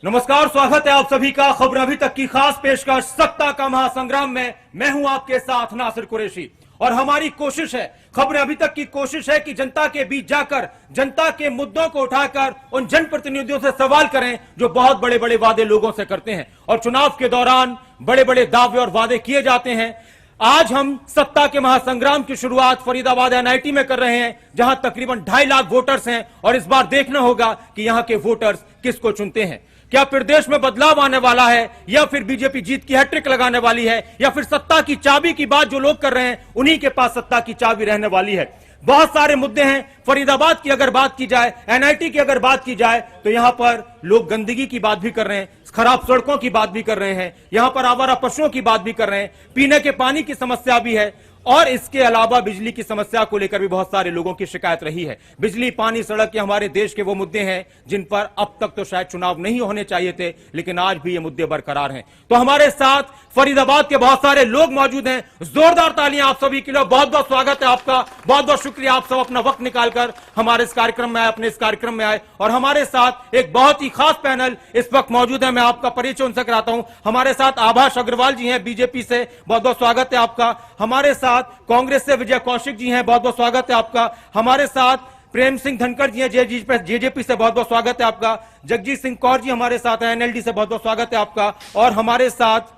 नमस्कार, स्वागत है आप सभी का खबर अभी तक की खास पेशकश सत्ता का महासंग्राम में। मैं हूं आपके साथ नासिर कुरैशी और हमारी कोशिश है, खबर अभी तक की कोशिश है कि जनता के बीच जाकर जनता के मुद्दों को उठाकर उन जनप्रतिनिधियों से सवाल करें जो बहुत बड़े बड़े वादे लोगों से करते हैं और चुनाव के दौरान बड़े बड़े दावे और वादे किए जाते हैं। आज हम सत्ता के महासंग्राम की शुरुआत फरीदाबाद एनआईटी में कर रहे हैं, जहां तकरीबन 2.5 लाख वोटर्स हैं और इस बार देखना होगा कि यहां के वोटर्स किसको चुनते हैं। क्या प्रदेश में बदलाव आने वाला है या फिर बीजेपी जीत की हैट्रिक लगाने वाली है या फिर सत्ता की चाबी की बात जो लोग कर रहे हैं उन्हीं के पास सत्ता की चाबी रहने वाली है। बहुत सारे मुद्दे हैं। फरीदाबाद की अगर बात की जाए, एनआईटी की अगर बात की जाए तो यहां पर लोग गंदगी की बात भी कर रहे हैं, खराब सड़कों की बात भी कर रहे हैं, यहां पर आवारा पशुओं की बात भी कर रहे हैं, पीने के पानी की समस्या भी है और इसके अलावा बिजली की समस्या को लेकर भी बहुत सारे लोगों की शिकायत रही है। बिजली, पानी, सड़क ये हमारे देश के वो मुद्दे हैं जिन पर अब तक तो शायद चुनाव नहीं होने चाहिए थे, लेकिन आज भी ये मुद्दे बरकरार हैं। तो हमारे साथ फरीदाबाद के बहुत सारे लोग मौजूद हैं। जोरदार तालियां आप सभी के लिए। बहुत बहुत स्वागत है आपका, बहुत बहुत शुक्रिया आप सब अपना वक्त निकालकर हमारे इस कार्यक्रम में आए, अपने इस कार्यक्रम में आए। और हमारे साथ एक बहुत ही खास पैनल इस वक्त मौजूद है। मैं आपका परिचय उनसे कराता हूं। हमारे साथ आभाष अग्रवाल जी हैं बीजेपी से, बहुत बहुत स्वागत है आपका। हमारे साथ कांग्रेस से विजय कौशिक जी हैं, बहुत बहुत स्वागत है आपका। हमारे साथ प्रेम सिंह धनखड़ जी हैं जेजेपी से, बहुत बहुत स्वागत है आपका। जगजीत सिंह कौर जी हमारे साथ हैं एनएलडी से, बहुत बहुत स्वागत है आपका। और हमारे साथ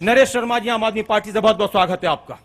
नरेश शर्मा जी आम आदमी पार्टी से, बहुत बहुत स्वागत है आपका।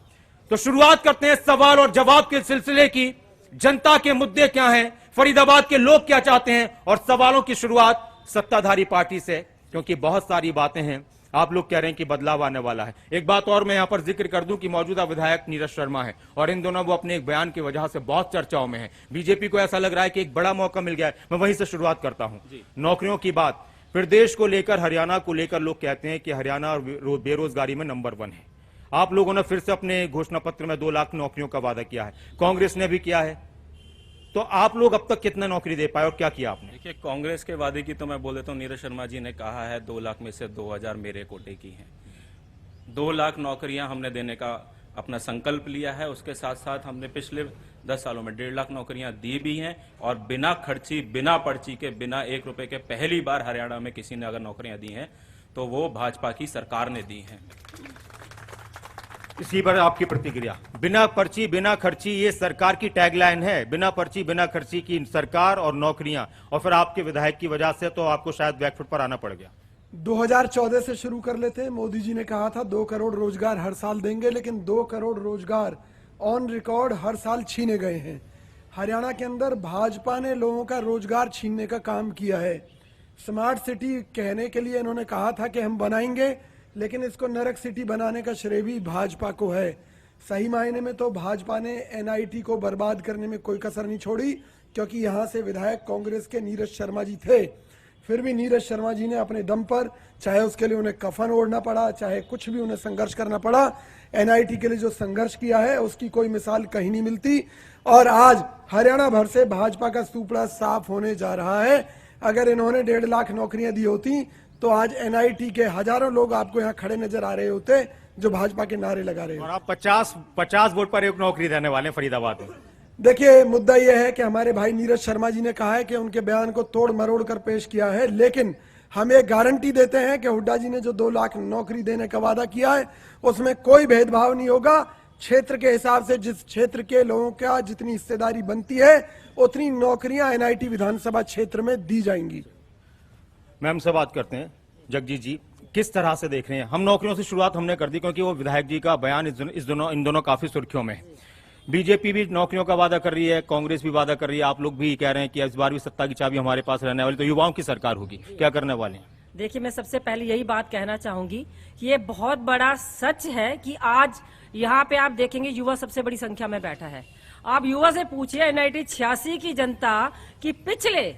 तो शुरुआत करते हैं सवाल और जवाब के सिलसिले की। जनता के मुद्दे क्या हैं, फरीदाबाद के लोग क्या चाहते हैं, और सवालों की शुरुआत सत्ताधारी पार्टी से, क्योंकि बहुत सारी बातें हैं। आप लोग कह रहे हैं कि बदलाव आने वाला है। एक बात और मैं यहां पर जिक्र कर दूं कि मौजूदा विधायक नीरज शर्मा है और इन दोनों वो अपने एक बयान की वजह से बहुत चर्चाओं में है। बीजेपी को ऐसा लग रहा है कि एक बड़ा मौका मिल गया है। मैं वहीं से शुरुआत करता हूं। नौकरियों की बात, प्रदेश को लेकर, हरियाणा को लेकर लोग कहते हैं कि हरियाणा और बेरोजगारी में नंबर 1 है। आप लोगों ने फिर से अपने घोषणा पत्र में 2 लाख नौकरियों का वादा किया है, कांग्रेस ने भी किया है। तो आप लोग अब तक कितना नौकरी दे पाए और क्या किया आपने? देखिए, कांग्रेस के वादे की तो मैं बोल देता हूँ। नीरज शर्मा जी ने कहा है 2 लाख में से 2000 मेरे कोटे की हैं। 2 लाख नौकरियां हमने देने का अपना संकल्प लिया है। उसके साथ साथ हमने पिछले 10 सालों में 1.5 लाख नौकरियां दी भी हैं और बिना खर्ची, बिना पर्ची के, बिना 1 रुपए के पहली बार हरियाणा में किसी ने अगर नौकरियां दी हैं तो वो भाजपा की सरकार ने दी हैं। इसी पर आपकी प्रतिक्रिया? बिना पर्ची बिना खर्ची ये सरकार की टैगलाइन है, बिना पर्ची बिना खर्ची की सरकार और नौकरियां, और फिर आपके विधायक की वजह से तो आपको शायद बैकफुट पर आना पड़ गया। 2014 से शुरू कर लेते हैं। मोदी जी ने कहा था 2 करोड़ रोजगार हर साल देंगे, लेकिन 2 करोड़ रोजगार ऑन रिकॉर्ड हर साल छीने गए हैं। हरियाणा के अंदर भाजपा ने लोगों का रोजगार छीनने का काम किया है। स्मार्ट सिटी कहने के लिए इन्होंने कहा था कि हम बनाएंगे, लेकिन इसको नरक सिटी बनाने का श्रेय भी भाजपा को है। सही मायने में तो भाजपा ने एनआईटी को बर्बाद करने में कोई कसर नहीं छोड़ी, क्योंकि यहां से विधायक कांग्रेस के नीरज शर्मा जी थे। फिर भी नीरज शर्मा जी ने अपने दम पर, चाहे उसके लिए उन्हें कफन ओढ़ना पड़ा, चाहे कुछ भी उन्हें संघर्ष करना पड़ा, एनआईटी के लिए जो संघर्ष किया है उसकी कोई मिसाल कहीं नहीं मिलती। और आज हरियाणा भर से भाजपा का सुपड़ा साफ होने जा रहा है। अगर इन्होंने 1.5 लाख नौकरियां दी होती तो आज एनआईटी के हजारों लोग आपको यहाँ खड़े नजर आ रहे होते जो भाजपा के नारे लगा रहे हैं। और आप 50 वोट पर 1 नौकरी देने वाले हैं फरीदाबाद में। देखिए, मुद्दा यह है कि हमारे भाई नीरज शर्मा जी ने कहा है कि उनके बयान को तोड़ मरोड़ कर पेश किया है, लेकिन हम एक गारंटी देते हैं कि हुड्डा जी ने जो 2 लाख नौकरी देने का वादा किया है उसमें कोई भेदभाव नहीं होगा। क्षेत्र के हिसाब से जिस क्षेत्र के लोगों का जितनी हिस्सेदारी बनती है उतनी नौकरियां एनआईटी विधानसभा क्षेत्र में दी जाएंगी। मैम से बात करते हैं। जगजीत जी, किस तरह से देख रहे हैं? हम नौकरियों से शुरुआत हमने कर दी क्योंकि वो विधायक जी का बयान इन दोनों काफी सुर्खियों में है। बीजेपी भी नौकरियों का वादा कर रही है, कांग्रेस भी वादा कर रही है, आप लोग भी कह रहे हैं कि इस बार भी सत्ता की चाबी हमारे पास रहने वाली, तो युवाओं की सरकार होगी, क्या करने वाले हैं? देखिए, मैं सबसे पहले यही बात कहना चाहूंगी कि ये बहुत बड़ा सच है कि आज यहाँ पे आप देखेंगे युवा सबसे बड़ी संख्या में बैठा है। आप युवा से पूछिए एनआईटी 86 की जनता कि पिछले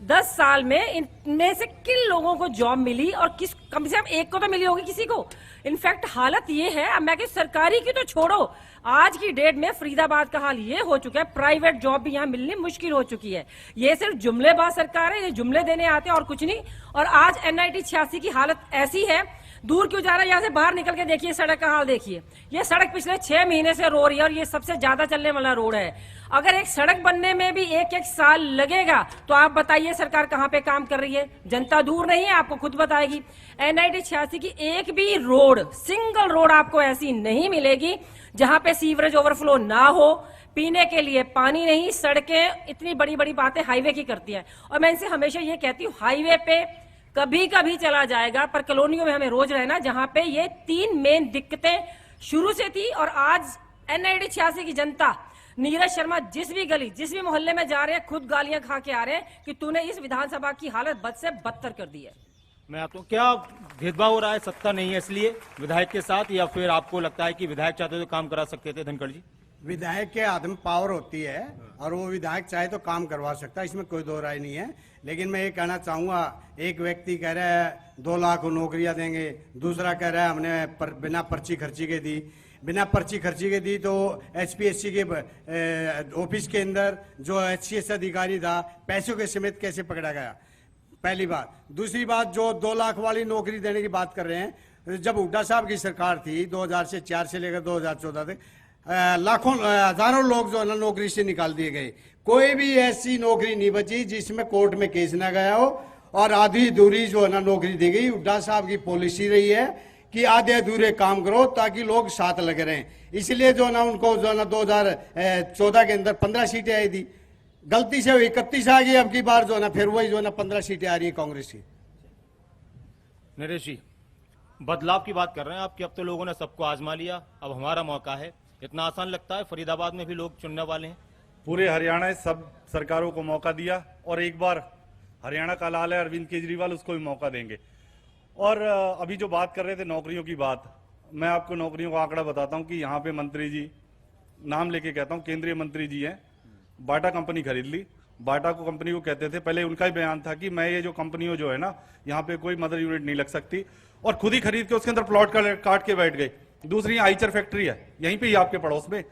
10 साल में इनमें से किन लोगों को जॉब मिली और किस, कम से कम एक को तो मिली होगी किसी को। इनफैक्ट हालत ये है, अब मैं सरकारी की तो छोड़ो, आज की डेट में फरीदाबाद का हाल ये हो चुका है, प्राइवेट जॉब भी यहाँ मिलनी मुश्किल हो चुकी है। ये सिर्फ जुमलेबाज सरकार है, ये जुमले देने आते हैं और कुछ नहीं। और आज एनआईटी 86 की हालत ऐसी है दूर क्यों जा रहा है? यहाँ से बाहर निकल के देखिए सड़क का हाल देखिए। ये सड़क पिछले 6 महीने से रो रही है और ये सबसे ज्यादा चलने वाला रोड है। अगर एक सड़क बनने में भी एक साल लगेगा तो आप बताइए सरकार कहाँ पे काम कर रही है? जनता दूर नहीं है, आपको खुद बताएगी। NIT 86 की एक भी रोड, सिंगल रोड आपको ऐसी नहीं मिलेगी जहां पे सीवरेज ओवरफ्लो ना हो, पीने के लिए पानी नहीं, सड़कें इतनी बड़ी बड़ी बातें हाईवे की करती हैं। और मैं इनसे हमेशा ये कहती हूँ, हाईवे पे कभी कभी चला जाएगा, पर कॉलोनियों में हमें रोज रहना, जहां पे ये 3 मेन दिक्कतें शुरू से थी। और आज NIT 86 की जनता, नीरज शर्मा जिस भी गली, जिस भी मोहल्ले में जा रहे हैं, खुद गालियां खा के आ रहे हैं कि तूने इस विधानसभा की हालत बद से बदतर कर दी है। मैं आता हूं, क्या भेदभाव हो रहा है, सत्ता नहीं है इसलिए विधायक के साथ, या फिर आपको लगता है कि विधायक चाहते तो काम करा सकते थे? धनखड़ जी, विधायक के हाथ में पावर होती है और वो विधायक चाहे तो काम करवा सकता है, इसमें कोई दो राय नहीं है। लेकिन मैं ये कहना चाहूंगा, एक व्यक्ति कह रहा है 2 लाख नौकरियां देंगे, दूसरा कह रहा है हमने बिना पर्ची खर्ची के दी। बिना पर्ची खर्ची के दी तो HPSC के ऑफिस के अंदर जो HCS अधिकारी था, पैसों के समेत कैसे पकड़ा गया? पहली बात। दूसरी बात, जो 2 लाख वाली नौकरी देने की बात कर रहे हैं, जब हुड्डा साहब की सरकार थी 2004 से लेकर 2014 तक लाखों हजारों लोग जो है ना नौकरी से निकाल दिए गए। कोई भी ऐसी नौकरी नहीं बची जिसमें कोर्ट में केस ना गया हो, और आधी अधूरी जो है ना नौकरी दी गई। हुड्डा साहब की पॉलिसी रही है कि आधे अधूरे काम करो ताकि लोग साथ लगे रहें। इसलिए जो है ना उनको जो है ना 2014 के अंदर 15 सीटें आई थी, गलती से 31 आ गई। अब की बार जो है ना फिर वही जो है ना 15 सीटें आ रही है कांग्रेस की। नरेश जी, बदलाव की बात कर रहे हैं आप कि अब तो लोगों ने सबको आजमा लिया, अब हमारा मौका है। इतना आसान लगता है? फरीदाबाद में भी लोग चुनने वाले हैं। पूरे हरियाणा ने सब सरकारों को मौका दिया और एक बार हरियाणा का लाल है अरविंद केजरीवाल, उसको भी मौका देंगे। और अभी जो बात कर रहे थे नौकरियों की बात, मैं आपको नौकरियों का आंकड़ा बताता हूं कि यहाँ पे मंत्री जी, नाम लेके कहता हूं, केंद्रीय मंत्री जी हैं, बाटा कंपनी खरीद ली। बाटा को कंपनी को कहते थे, पहले उनका ही बयान था कि मैं ये जो कंपनियों जो है ना, यहाँ पे कोई मदर यूनिट नहीं लग सकती, और खुद ही खरीद के उसके अंदर प्लॉट काट के बैठ गए। दूसरी आइचर फैक्ट्री है यहीं पे ही आपके पड़ोस में,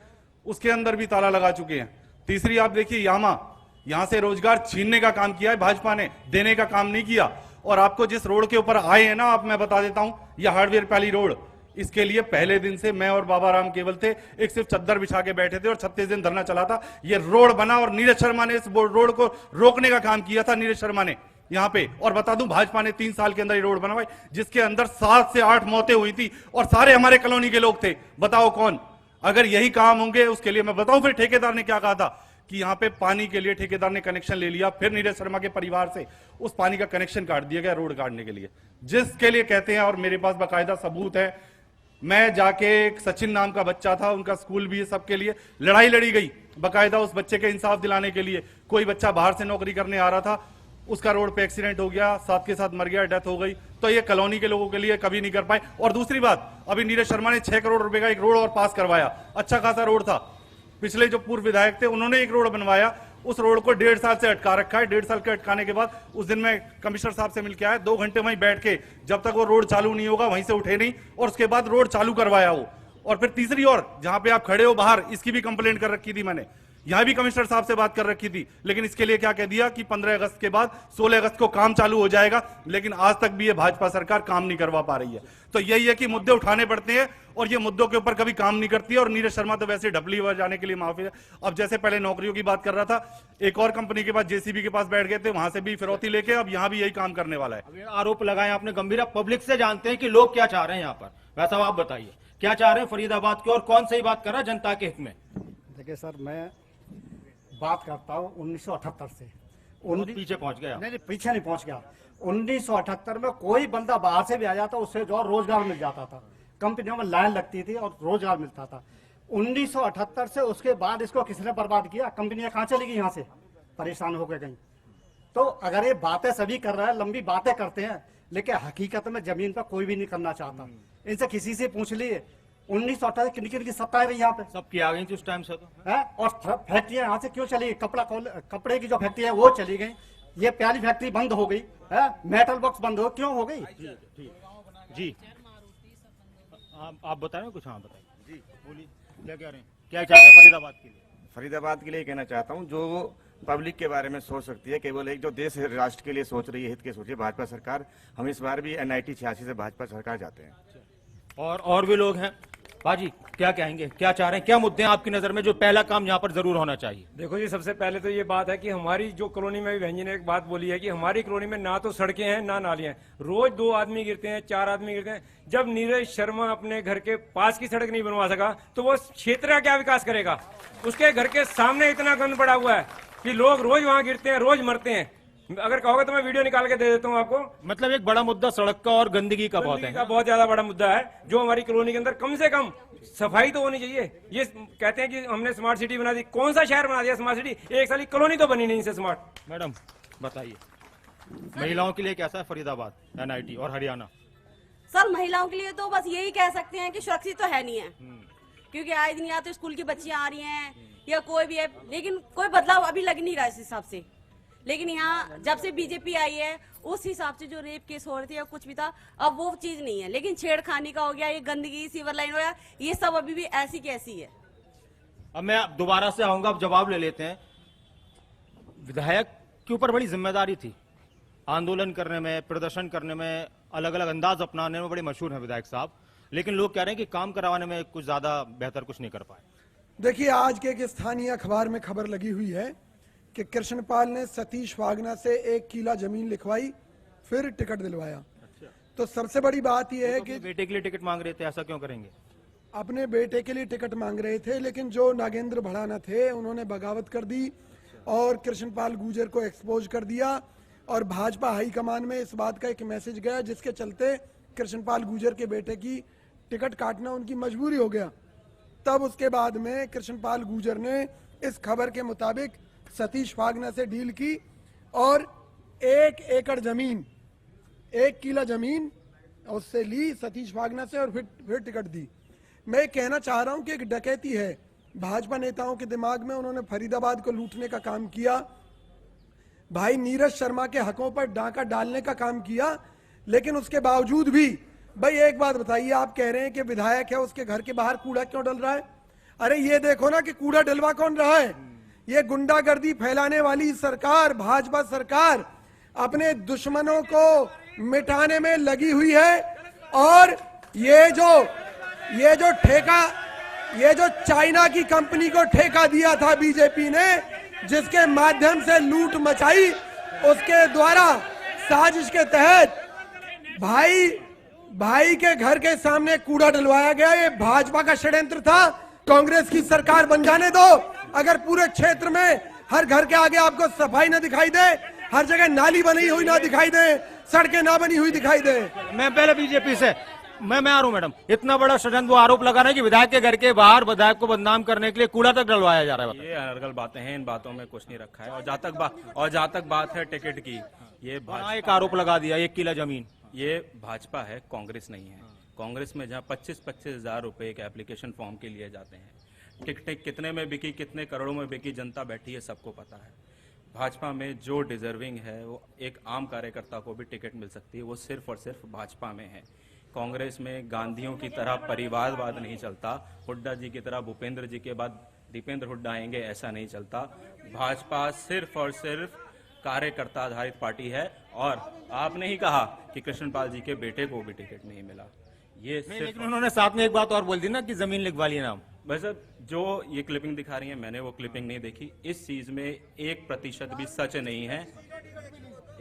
उसके अंदर भी ताला लगा चुके हैं। तीसरी आप देखिए यामा, यहां से रोजगार छीनने का काम किया है भाजपा ने, देने का काम नहीं किया। और आपको जिस रोड के ऊपर आए हैं ना, आप मैं बता देता हूं, यह हार्डवेयर पहली रोड, इसके लिए पहले दिन से मैं और बाबा राम केवल थे, एक सिर्फ चद्दर बिछा के बैठे थे और 36 दिन धरना चला था। ये रोड बना और नीरज शर्मा ने इस रोड को रोकने का काम किया था, नीरज शर्मा ने यहाँ पे। और बता दूं, भाजपा ने 3 साल के अंदर ये रोड बनवाई, जिसके अंदर 7 से 8 मौतें हुई थी और सारे हमारे कॉलोनी के लोग थे। बताओ कौन? अगर यही काम होंगे, उसके लिए मैं बताऊं फिर ठेकेदार ने क्या कहा था कि यहाँ पे पानी के लिए ठेकेदार ने कनेक्शन ले लिया, फिर नीरज शर्मा के परिवार से उस पानी का कनेक्शन काट दिया गया रोड काटने के लिए, जिसके लिए कहते हैं। और मेरे पास बाकायदा सबूत है, मैं जाके, एक सचिन नाम का बच्चा था, उनका स्कूल भी है, सबके लिए लड़ाई लड़ी गई बाकायदा उस बच्चे के इंसाफ दिलाने के लिए। कोई बच्चा बाहर से नौकरी करने आ रहा था, उसका रोड पे एक्सीडेंट हो गया, साथ के साथ मर गया, डेथ हो गई। तो ये कॉलोनी के लोगों के लिए कभी नहीं कर पाए। और दूसरी बात, अभी नीरज शर्मा ने 6 करोड़ रुपए का एक रोड और पास करवाया, अच्छा खासा रोड था। पिछले जो पूर्व विधायक थे उन्होंने एक रोड बनवाया, उस रोड को 1.5 साल से अटका रखा है। 1.5 साल के अटकाने के बाद उस दिन मैं कमिश्नर साहब से मिलकर आया, 2 घंटे वहीं बैठ के, जब तक वो रोड चालू नहीं होगा वहीं से उठे नहीं, और उसके बाद रोड चालू करवाया वो। और फिर तीसरी ओर, जहां पे आप खड़े हो बाहर, इसकी भी कंप्लेंट कर रखी थी मैंने, यहां भी कमिश्नर साहब से बात कर रखी थी। लेकिन इसके लिए क्या कह दिया कि 15 अगस्त के बाद 16 अगस्त को काम चालू हो जाएगा। लेकिन आज तक भी ये भाजपा सरकार काम नहीं करवा पा रही है। तो यही है कि मुद्दे उठाने पड़ते हैं और ये मुद्दों के ऊपर कभी काम नहीं करती है। और नीरज शर्मा तो वैसे ढपली जाने के लिए माफी है। अब जैसे पहले नौकरियों की बात कर रहा था, एक और कंपनी के पास, JCB के पास बैठ गए थे, वहां से भी फिरौती लेके अब यहाँ भी यही काम करने वाला है। अब आरोप लगाए आपने गंभीर, पब्लिक से जानते हैं कि लोग क्या चाह रहे हैं यहाँ पर। वैसा आप बताइए, क्या चाह रहे हैं फरीदाबाद की, और कौन सही बात कर रहा है जनता के हित में? देखिए सर, मैं बात करता हूँ 1978 से। पीछे पहुंच गया? नहीं, पीछे नहीं पहुंच गया। 1978 में कोई बंदा बाहर से भी आ जाता, उससे जो रोजगार मिल जाता था, कंपनियों में लाइन लगती थी और रोजगार मिलता था। 1978 से उसके बाद इसको किसने बर्बाद किया? कंपनियां कहाँ चली गई, यहाँ से परेशान होकर गई। तो अगर ये बातें सभी कर रहे हैं, लंबी बातें करते हैं, लेकिन हकीकत में जमीन पर कोई भी नहीं करना चाहता। इनसे किसी से पूछ लिए 1978 किन किन की सत्ता रही यहाँ पे? सबकी आ गई थी उस टाइम से तो है। और फैक्ट्रियां यहाँ से क्यों चली गई? कपड़े की जो फैक्ट्री है वो चली गई, ये प्याली फैक्ट्री बंद हो गई है, मेटल बॉक्स बंद हो, क्यों हो गई? जी आप बताएं कुछ? हाँ बताइए जी, बोलिए क्या कह रहे हैं, क्या चाह रहे हैं फरीदाबाद के लिए? फरीदाबाद के लिए कहना चाहता हूँ, जो पब्लिक के बारे में सोच सकती है, केवल एक जो देश राष्ट्र के लिए सोच रही है, हित के सोचिए भाजपा सरकार। हम इस बार भी NIT 86 से भाजपा सरकार जाते हैं। और भी लोग हैं। बाजी क्या कहेंगे, क्या चाह रहे हैं, क्या मुद्दे हैं आपकी नजर में जो पहला काम यहाँ पर जरूर होना चाहिए? देखो जी, सबसे पहले तो ये बात है कि हमारी जो कॉलोनी में, बहन जी ने एक बात बोली है कि हमारी कॉलोनी में ना तो सड़कें हैं ना नालियां हैं। रोज 2 आदमी गिरते हैं, 4 आदमी गिरते हैं। जब नीरज शर्मा अपने घर के पास की सड़क नहीं बनवा सका तो वो क्षेत्र का क्या विकास करेगा? उसके घर के सामने इतना गंद पड़ा हुआ है कि लोग रोज वहां गिरते हैं, रोज मरते हैं। अगर कहोगे तो मैं वीडियो निकाल के दे देता हूँ आपको। मतलब एक बड़ा मुद्दा सड़क का और गंदगी का बहुत है, बहुत ज्यादा बड़ा मुद्दा है जो हमारी कॉलोनी के अंदर कम से कम सफाई तो होनी चाहिए। ये कहते हैं कि हमने स्मार्ट सिटी बना दी, कौन सा शहर बना दिया स्मार्ट सिटी? एक साल की कॉलोनी तो बनी नहीं से स्मार्ट। मैडम बताइए, महिलाओं के लिए कैसा है फरीदाबाद, NIT और हरियाणा? सर महिलाओं के लिए तो बस यही कह सकते हैं कि सुरक्षित तो है नहीं है, क्योंकि आए दिन या तो स्कूल की बच्चियां आ रही हैं या कोई भी है, लेकिन कोई बदलाव अभी लग नहीं रहा इस हिसाब से। लेकिन यहाँ जब से बीजेपी आई है उस हिसाब से जो रेप केस हो रहे थे या कुछ भी था, अब वो चीज नहीं है। लेकिन छेड़खानी का हो गया, ये गंदगी, सीवर लाइन हो गया, ये सब अभी भी ऐसी की ऐसी है। अब मैं दोबारा से आऊंगा, अब जवाब ले लेते हैं। विधायक के ऊपर बड़ी जिम्मेदारी थी, आंदोलन करने में, प्रदर्शन करने में, अलग अलग अंदाज अपनाने में बड़े मशहूर हैं विधायक साहब, लेकिन लोग कह रहे हैं कि काम करवाने में कुछ ज्यादा बेहतर कुछ नहीं कर पाए। देखिए, आज के एक स्थानीय अखबार में खबर लगी हुई है कि कृष्णपाल ने सतीश वागना से 1 किला जमीन लिखवाई, फिर टिकट दिलवाया। तो सबसे बड़ी बात यह है कि बेटे के लिए टिकट मांग रहे थे, ऐसा क्यों करेंगे? अपने बेटे के लिए टिकट मांग रहे थे, लेकिन जो नागेंद्र भड़ाना थे उन्होंने बगावत कर दी और कृष्णपाल गुर्जर को एक्सपोज कर दिया। और भाजपा हाईकमान में इस बात का एक मैसेज गया जिसके चलते कृष्णपाल गुर्जर के बेटे की टिकट काटना उनकी मजबूरी हो गया। तब उसके बाद में कृष्णपाल गुर्जर ने इस खबर के मुताबिक सतीश वागना से डील की और 1 एकड़ जमीन, 1 किला जमीन उससे ली सतीश वागना से और फिर टिकट दी। मैं कहना चाह रहा हूं कि एक डकैती है भाजपा नेताओं के दिमाग में। उन्होंने फरीदाबाद को लूटने का काम किया, भाई नीरज शर्मा के हकों पर डाका डालने का काम किया, लेकिन उसके बावजूद भी भाई एक बात बताइए, आप कह रहे हैं कि विधायक है उसके घर के बाहर कूड़ा क्यों डल रहा है? अरे ये देखो ना कि कूड़ा डलवा कौन रहा है। ये गुंडागर्दी फैलाने वाली सरकार, भाजपा सरकार अपने दुश्मनों को मिटाने में लगी हुई है। और ये जो चाइना की कंपनी को ठेका दिया था बीजेपी ने, जिसके माध्यम से लूट मचाई, उसके द्वारा साजिश के तहत भाई के घर के सामने कूड़ा डलवाया गया। ये भाजपा का षड्यंत्र था। कांग्रेस की सरकार बन जाने दो, अगर पूरे क्षेत्र में हर घर के आगे आपको सफाई ना दिखाई दे, हर जगह नाली बनी हुई ना दिखाई दे, सड़कें ना बनी हुई दिखाई दे। मैं पहले बीजेपी से मैं आ रहा हूं मैडम। इतना बड़ा षड्यंत्र, वो आरोप लगा रहे हैं कि विधायक के घर के बाहर विधायक को बदनाम करने के लिए कूड़ा तक डलवाया जा रहा है। ये अनर्गल बातें हैं, इन बातों में कुछ नहीं रखा है। और जहाँ तक बात है टिकट की, ये एक आरोप लगा दिया 1 किला जमीन। ये भाजपा है, कांग्रेस नहीं है। कांग्रेस में जहाँ 25-25 हजार रुपए के एप्लीकेशन फॉर्म के लिए जाते हैं, टिकटें कितने में बिकी, कितने करोड़ों में बिकी, जनता बैठी है, सबको पता है। भाजपा में जो डिजर्विंग है, वो एक आम कार्यकर्ता को भी टिकट मिल सकती है, वो सिर्फ और सिर्फ भाजपा में है। कांग्रेस में गांधियों की तरह परिवारवाद नहीं चलता, हुड्डा जी की तरह भूपेंद्र जी के बाद दीपेंद्र हुड्डा आएंगे, ऐसा नहीं चलता। भाजपा सिर्फ और सिर्फ कार्यकर्ता आधारित पार्टी है। और आपने ही कहा कि कृष्णपाल जी के बेटे को भी टिकट नहीं मिला, ये लेकिन उन्होंने साथ में एक बात और बोल दी ना कि जमीन लिखवा ली नाम। वैसे जो ये क्लिपिंग दिखा रही है, मैंने वो क्लिपिंग नहीं देखी। इस चीज में 1% भी सच नहीं है,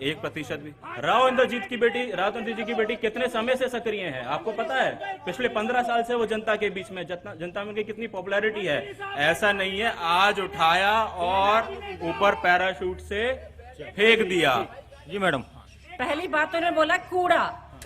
1% भी। राव इंद्रजीत जी की बेटी कितने समय से सक्रिय है, आपको पता है? पिछले 15 साल से वो जनता के बीच में, जनता में कितनी पॉपुलैरिटी है। ऐसा नहीं है आज उठाया और ऊपर पैराशूट से फेंक दिया। जी मैडम, पहली बात तो उन्होंने बोला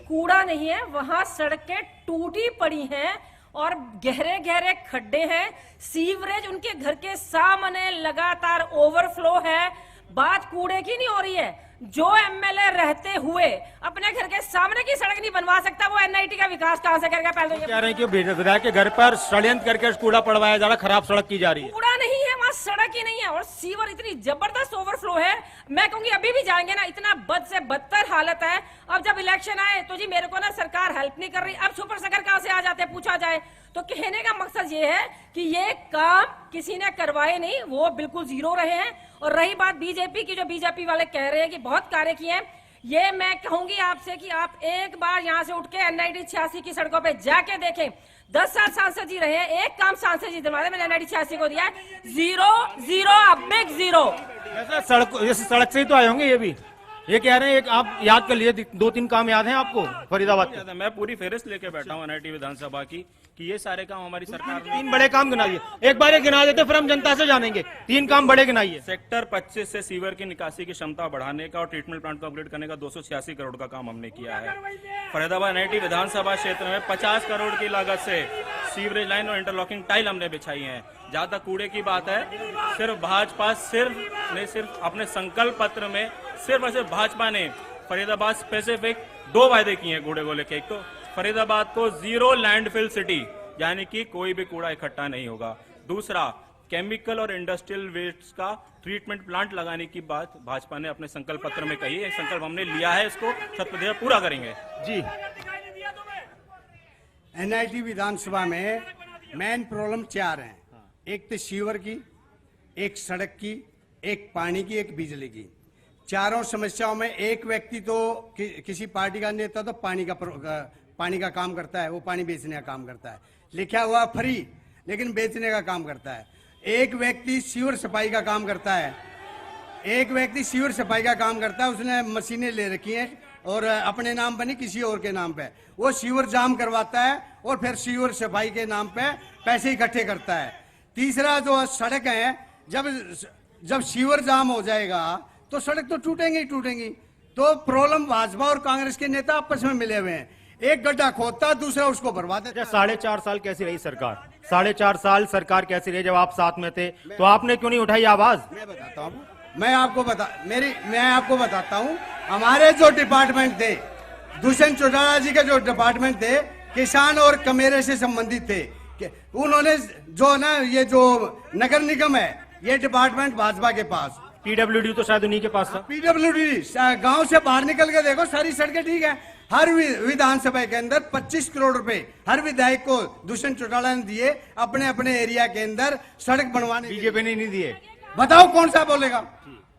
कूड़ा नहीं है, वहां सड़कें टूटी पड़ी हैं और गहरे गहरे खड्डे हैं, सीवरेज उनके घर के सामने लगातार ओवरफ्लो है। बात कूड़े की नहीं हो रही है। जो एमएलए रहते हुए अपने घर के सामने की सड़क नहीं बनवा सकता, वो NIT का विकास कहां से करेगा? पहले कह रहे हैं कि विधायक के घर पर षड्यंत्र करके कूड़ा पड़वाया जा रहा, खराब सड़क की जा रही है। कूड़ा नहीं है, वहां वहां सड़क ही नहीं है और सीवर इतनी जबरदस्त ओवरफ्लो है, मैं कहूंगी अभी भी जाएंगे ना, इतना बद से बदतर हालत है। अब जब इलेक्शन आए तो जी मेरे को ना सरकार हेल्प नहीं कर रही, अब सुपर सकर कहां से आ जाते हैं पूछा जाए तो। कहने का मकसद ये है कि ये काम किसी ने करवाए नहीं, वो बिल्कुल जीरो रहे हैं। और रही बात बीजेपी की, जो बीजेपी वाले कह रहे हैं कि बहुत कार्य किए हैं, ये मैं कहूंगी आपसे कि आप एक बार यहां से उठ के NIT 86 की सड़कों पे जाके देखें। 10 साल सांसद जी रहे हैं, एक काम सांसद जी दिलवा दे, मैंने NIT 86 को दिया है, जीरो, अब बिग जीरो। जैसे सड़क से ही तो आए होंगे ये कह रहे हैं, एक आप याद कर लिए 2-3 काम याद हैं आपको फरीदाबाद के? मैं पूरी फेहरिस्त लेके बैठा हूँ NIT विधानसभा की कि ये सारे काम हमारी सरकार ने 3 बड़े काम गिनाइए, एक बार ये गिना देते फिर हम जनता से जानेंगे। 3 काम बड़े गिनाइए। सेक्टर 25 से सीवर की निकासी की क्षमता बढ़ाने का और ट्रीटमेंट प्लांट को अपग्रेड करने का 286 करोड़ का काम हमने किया है। फरीदाबाद NIT विधानसभा क्षेत्र में 50 करोड़ की लागत से सीवरेज लाइन और इंटरलॉकिंग टाइल हमने बिछाई है। जहां तक कूड़े की बात है, सिर्फ भाजपा सिर्फ अपने संकल्प पत्र में सिर्फ और सिर्फ भाजपा ने फरीदाबाद स्पेसिफिक 2 वायदे किए हैं कूड़े को लेकर। एक तो फरीदाबाद को 0 लैंडफिल सिटी, यानी कि कोई भी कूड़ा इकट्ठा नहीं होगा। दूसरा, केमिकल और इंडस्ट्रियल वेस्ट का ट्रीटमेंट प्लांट लगाने की बात भाजपा ने अपने संकल्प पत्र में कही है। संकल्प हमने लिया है, इसको शत पूरा करेंगे। जी, NIT विधानसभा में मेन प्रॉब्लम 4 हैं। एक तो सीवर की, एक सड़क की, एक पानी की, एक बिजली की। चारों समस्याओं में एक व्यक्ति तो किसी पार्टी का नेता तो पानी का काम करता है, वो पानी बेचने का काम करता है, लिखा हुआ फ्री, लेकिन बेचने का काम करता है। एक व्यक्ति सीवर सफाई का काम करता है, उसने मशीनें ले रखी हैं और अपने नाम पर नहीं किसी और के नाम पे वो सीवर जाम करवाता है और फिर सीवर सफाई के नाम पे पैसे इकट्ठे करता है। तीसरा जो सड़क है, जब सीवर जाम हो जाएगा तो सड़क तो टूटेंगी। तो प्रॉब्लम भाजपा और कांग्रेस के नेता आपस में मिले हुए हैं, एक गड्ढा खोदता दूसरा उसको भरवा देता। 4.5 साल कैसी रही सरकार? 4.5 साल सरकार कैसी रही? जब आप साथ में थे तो आपने क्यों नहीं उठाई आवाज? मैं आपको बताता हूँ। हमारे जो डिपार्टमेंट थे, दुष्यंत चौटाला जी के जो डिपार्टमेंट थे, किसान और कमेरे से संबंधित थे, उन्होंने जो ना ये जो नगर निगम है, ये डिपार्टमेंट भाजपा के पास, PWD तो शायद उन्हीं के पास था। PWD गांव से बाहर निकल के देखो, सारी सड़कें ठीक है। हर विधानसभा के अंदर 25 करोड़ रुपए हर विधायक को दुष्यंत चौटाला ने दिए अपने अपने एरिया के अंदर सड़क बनवाने। बीजेपी ने नहीं दिए। बताओ कौन सा बोलेगा?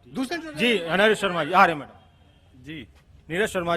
दुष्यंत जी, नरेश शर्मा जी आ रहे मैडम जी। नीरज शर्मा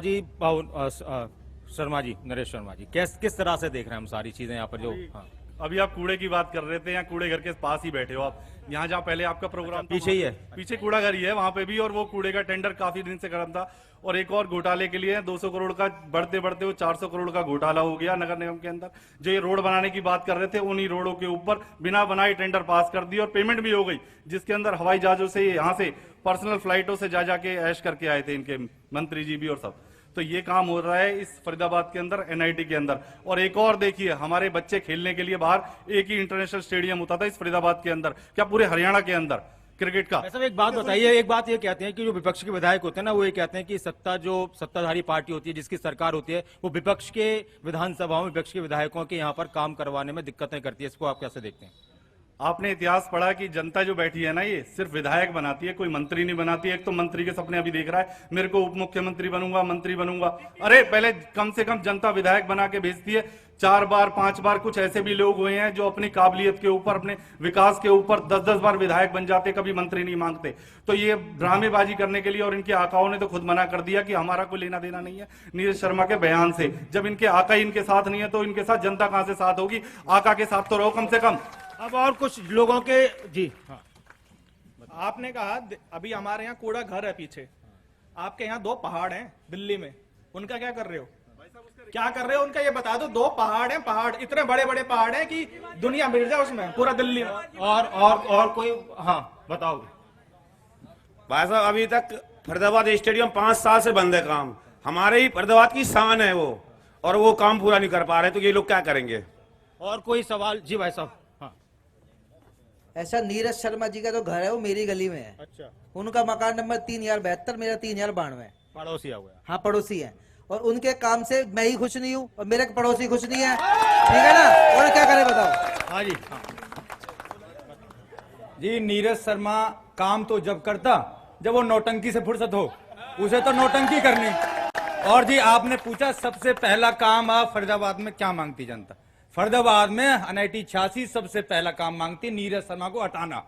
जी, नरेश शर्मा जी, किस तरह से देख रहे हैं हम सारी चीजें यहाँ पर जो? हाँ। अभी आप कूड़े की बात कर रहे थे, यहाँ कूड़े घर के पास ही बैठे हो आप, यहाँ जहाँ पहले आपका प्रोग्राम पीछे ही है, पीछे कूड़ा घर ही है वहां पे भी, और वो कूड़े का टेंडर काफी दिन से खत्म था। और एक और घोटाले के लिए 200 करोड़ का बढ़ते बढ़ते वो 400 करोड़ का घोटाला हो गया नगर निगम के अंदर। जो ये रोड बनाने की बात कर रहे थे, उन्हीं रोडों के ऊपर बिना बनाए टेंडर पास कर दिए और पेमेंट भी हो गई, जिसके अंदर हवाई जहाजों से यहाँ से पर्सनल फ्लाइटों से जा जाके ऐश करके आए थे इनके मंत्री जी भी और सब। तो ये काम हो रहा है इस फरीदाबाद के अंदर, NIT के अंदर। और एक और देखिए, हमारे बच्चे खेलने के लिए बाहर एक ही इंटरनेशनल स्टेडियम होता था इस फरीदाबाद के अंदर, क्या पूरे हरियाणा के अंदर क्रिकेट का। ऐसा एक बात बताइए, एक बात ये कहते हैं कि जो विपक्ष के विधायक होते हैं ना, वो ये कहते हैं कि सत्ताधारी पार्टी होती है, जिसकी सरकार होती है, वो विपक्ष के विधानसभाओं में विपक्ष के विधायकों के यहाँ पर काम करवाने में दिक्कतें करती है। इसको आप कैसे देखते हैं? आपने इतिहास पढ़ा कि जनता जो बैठी है ना, ये सिर्फ विधायक बनाती है, कोई मंत्री नहीं बनाती। एक तो मंत्री के सपने अभी देख रहा है, मेरे को उप मुख्यमंत्री बनूंगा, मंत्री बनूंगा। अरे पहले कम से कम जनता विधायक बना के भेजती है। 4 बार 5 बार कुछ ऐसे भी लोग हुए हैं जो अपनी काबिलियत के ऊपर, अपने विकास के ऊपर 10-10 बार विधायक बन जाते, कभी मंत्री नहीं मांगते। तो ये ड्रामेबाजी करने के लिए, और इनके आकाओं ने तो खुद मना कर दिया कि हमारा कोई लेना देना नहीं है नीरज शर्मा के बयान से। जब इनके आका ही इनके साथ नहीं है तो इनके साथ जनता कहां से साथ होगी? आका के साथ तो रहो कम से कम। अब और कुछ लोगों के जी, हाँ। आपने कहा अभी हमारे यहाँ कूड़ा घर है पीछे, आपके यहाँ 2 पहाड़ हैं दिल्ली में, उनका क्या कर रहे हो? क्या कर रहे हो उनका ये बता दो। 2 पहाड़ हैं, पहाड़ इतने बड़े बड़े पहाड़ हैं कि दुनिया मिल जाए उसमें, पूरा दिल्ली में। और कोई, हाँ बताओ भाई साहब। अभी तक फरीदाबाद स्टेडियम 5 साल से बंद है काम, हमारे ही फरीदाबाद की शान है वो, और वो काम पूरा नहीं कर पा रहे, तो ये लोग क्या करेंगे? और कोई सवाल? जी भाई साहब। ऐसा नीरज शर्मा जी का जो घर है वो मेरी गली में है। अच्छा। उनका मकान नंबर 3072, मेरा 3092। पड़ोसी आ गया। हाँ पड़ोसी है, और उनके काम से मैं ही खुश नहीं हूँ और मेरे पड़ोसी खुश नहीं है, ठीक है ना? और क्या करें बताओ? हाँ जी, हाँ। जी नीरज शर्मा काम तो जब करता जब वो नौटंकी से फुर्सत हो, उसे तो नौटंकी करनी। और जी आपने पूछा सबसे पहला काम आप फरीदाबाद में क्या मांगती जनता? फरीदाबाद में NIT 86 सबसे पहला काम मांगती नीरज शर्मा को हटाना।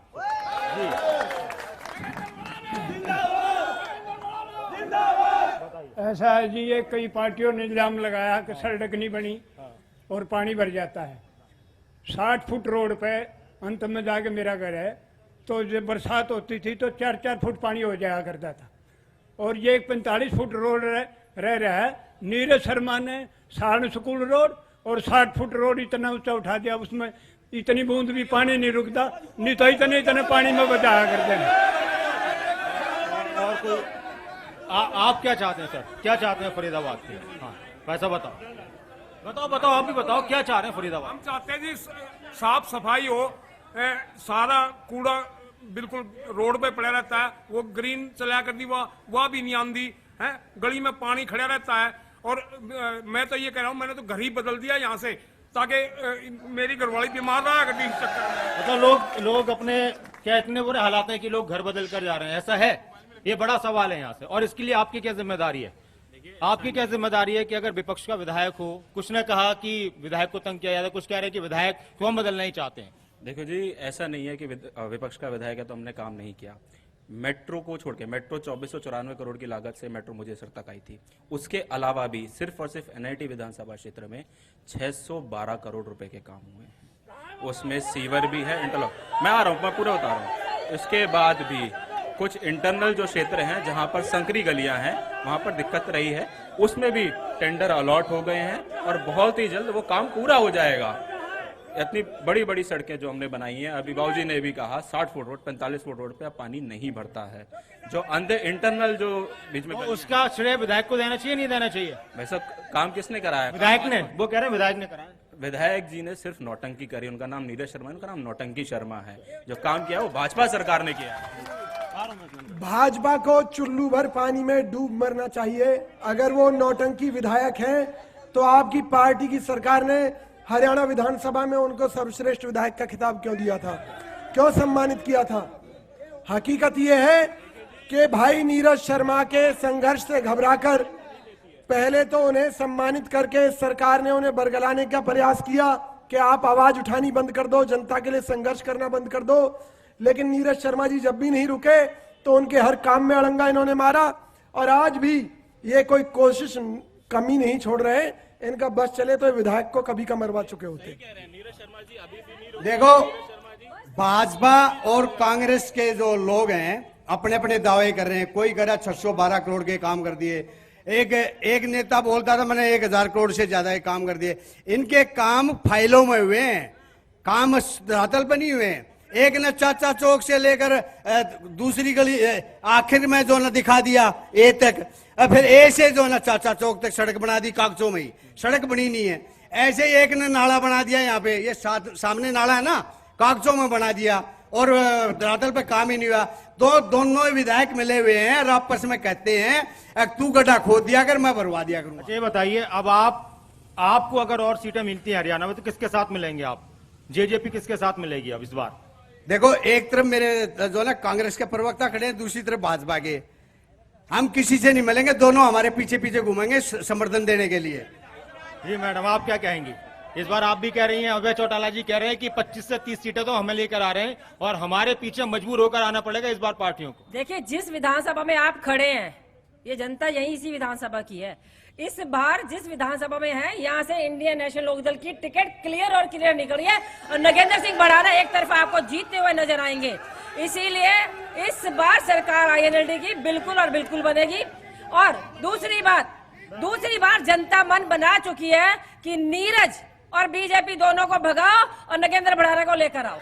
जी ऐसा है जी, ये कई पार्टियों ने इल्जाम लगाया कि सड़क नहीं बनी और पानी भर जाता है। 60 फुट रोड पे अंत में जाके मेरा घर है, तो जब बरसात होती थी तो 4-4 फुट पानी हो जाया करता था। और ये 45 फुट रोड रह रहा है। नीरज शर्मा ने सारण स्कूल रोड और 60 फुट रोड इतना ऊंचा उठा दिया, उसमें इतनी बूंद भी पानी नहीं रुकता, नहीं तो इतने पानी में बचाया करते हैं। और कोई आप क्या चाहते हैं सर? क्या चाहते हैं फरीदाबाद के? हाँ वैसा बताओ आप भी बताओ क्या चाह रहे हैं फरीदाबाद? हम चाहते हैं जी साफ सफाई हो, सारा कूड़ा बिल्कुल रोड पे पड़ा रहता है, वो ग्रीन चला कर दी वह भी नहीं आंदी है, गली में पानी खड़ा रहता है। और मैं तो ये कह रहा हूँ, मैंने तो घर ही बदल दिया यहाँ से, ताकि मेरी घरवाली बीमार रहा करती इस चक्कर में। मतलब लोग अपने क्या इतने बुरे हालात हैं कि लोग घर बदल कर जा रहे हैं, ऐसा है? ये बड़ा सवाल है यहाँ से। और इसके लिए आपकी क्या जिम्मेदारी है? आपकी क्या जिम्मेदारी है कि अगर विपक्ष का विधायक हो, कुछ ने कहा कि विधायक को तंग किया जाता है, कुछ कह रहे हैं कि विधायक क्यों बदलना ही चाहते हैं? देखो जी, ऐसा नहीं है कि विपक्ष का विधायक है तो हमने काम नहीं किया। मेट्रो को छोड़ के, मेट्रो 2494 करोड़ की लागत से मेट्रो मुझेसर तक आई थी। उसके अलावा भी सिर्फ और सिर्फ NIT विधानसभा क्षेत्र में 612 करोड़ रुपए के काम हुए हैं। उसमें सीवर भी है, इंटरलॉक, मैं आ रहा हूँ, मैं पूरा बता रहा हूँ। इसके बाद भी कुछ इंटरनल जो क्षेत्र हैं जहां पर संकरी गलियां हैं, वहां पर दिक्कत रही है, उसमें भी टेंडर अलॉट हो गए हैं और बहुत ही जल्द वो काम पूरा हो जाएगा। इतनी बड़ी बड़ी सड़कें जो हमने बनाई हैं, अभी बाबूजी ने भी कहा 60 फुट रोड 45 फुट रोड पे अब पानी नहीं भरता है। जो अंदर इंटरनल जो बीच में उसका श्रेय विधायक को देना चाहिए, नहीं देना चाहिए? वैसा काम किसने कराया? विधायक ने, वो कह रहे हैं विधायक ने कराया। विधायक जी ने सिर्फ नौटंकी करी, उनका नाम नीरज शर्मा, उनका नाम नौटंकी शर्मा है। जो काम किया वो भाजपा सरकार ने किया। भाजपा को चुल्लू भर पानी में डूब मरना चाहिए। अगर वो नौटंकी विधायक हैं तो आपकी पार्टी की सरकार ने हरियाणा विधानसभा में उनको सर्वश्रेष्ठ विधायक का खिताब क्यों दिया था, क्यों सम्मानित किया था? हकीकत ये है कि भाई नीरज शर्मा के संघर्ष से घबराकर पहले तो उन्हें सम्मानित करके सरकार ने उन्हें बरगलाने का प्रयास किया कि आप आवाज उठानी बंद कर दो, जनता के लिए संघर्ष करना बंद कर दो। लेकिन नीरज शर्मा जी जब भी नहीं रुके तो उनके हर काम में अड़ंगा इन्होंने मारा। और आज भी ये कोई कोशिश कमी नहीं छोड़ रहे, इनका बस चले तो विधायक को कभी का मरवा चुके होते। देखो, भाजपा और कांग्रेस के जो लोग हैं अपने अपने दावे कर रहे हैं। कोई कह रहा 612 करोड़ के काम कर दिए, एक नेता बोलता था मैंने 1000 करोड़ से ज्यादा के काम कर दिए। इनके काम फाइलों में हुए हैं, काम धरातल पर नहीं हुए हैं। एक ने चाचा चौक से लेकर दूसरी गली आखिर में जो ना दिखा दिया ए तक, फिर ए से जो ना चाचा चौक तक सड़क बना दी, कागजों में ही सड़क बनी नहीं है। ऐसे ही एक ने नाला बना दिया, यहाँ पे ये सामने नाला है ना, कागजों में बना दिया और धरातल पे काम ही नहीं हुआ। दोनों विधायक मिले हुए हैं और आपस में कहते हैं तू गड्ढा खोद दिया कर, मैं भरवा दिया करूंगा। ये बताइए, अब आपको अगर और सीटें मिलती हैं हरियाणा में तो किसके साथ मिलेंगे आप? जेजेपी किसके साथ मिलेगी अब इस बार? देखो, एक तरफ मेरे जो ना कांग्रेस के प्रवक्ता खड़े हैं, दूसरी तरफ भाजपा के। हम किसी से नहीं मिलेंगे, दोनों हमारे पीछे पीछे घूमेंगे समर्थन देने के लिए। जी मैडम, आप क्या कहेंगी? इस बार आप भी कह रही हैं, अभय चौटाला जी कह रहे हैं कि 25 से 30 सीटें तो हमें लेकर आ रहे हैं और हमारे पीछे मजबूर होकर आना पड़ेगा इस बार पार्टियों को। देखिए, जिस विधानसभा में आप खड़े हैं, ये जनता यही इसी विधानसभा की है। इस बार जिस विधानसभा में है, यहाँ से इंडियन नेशनल लोकदल की टिकट क्लियर निकली है और नगेंद्र सिंह भड़ाना एक तरफ आपको जीतते हुए नजर आएंगे। इसीलिए इस बार सरकार INLD की बिल्कुल और बिल्कुल बनेगी। और दूसरी बार जनता मन बना चुकी है कि नीरज और बीजेपी दोनों को भगाओ और नगेंद्र भड़ाना को लेकर आओ।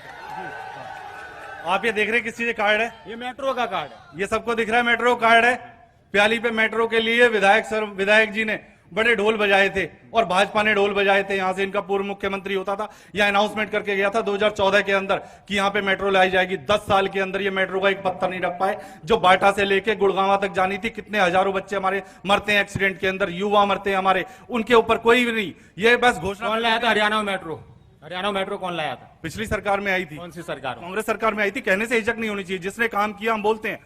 आप ये देख रहे हैं किस चीज का कार्ड है? ये मेट्रो का कार्ड है। ये सबको दिख रहा है मेट्रो कार्ड है। प्याली पे मेट्रो के लिए विधायक जी ने बड़े ढोल बजाए थे और भाजपा ने ढोल बजाए थे। यहाँ से इनका पूर्व मुख्यमंत्री होता था, यह अनाउंसमेंट करके गया था 2014 के अंदर कि यहाँ पे मेट्रो लाई जाएगी। 10 साल के अंदर ये मेट्रो का एक पत्थर नहीं रख पाए। जो बाटा से लेके गुड़गांव तक जानी थी, कितने हजारों बच्चे हमारे मरते हैं एक्सीडेंट के अंदर, युवा मरते हैं हमारे, उनके ऊपर कोई भी नहीं। ये बस घोषणा। कौन लाया था हरियाणा में मेट्रो? हरियाणा मेट्रो कौन लाया था? पिछली सरकार में आई थी। कौन सी सरकार? कांग्रेस सरकार में आई थी। कहने से हिचक नहीं होनी चाहिए, जिसने काम किया हम बोलते हैं।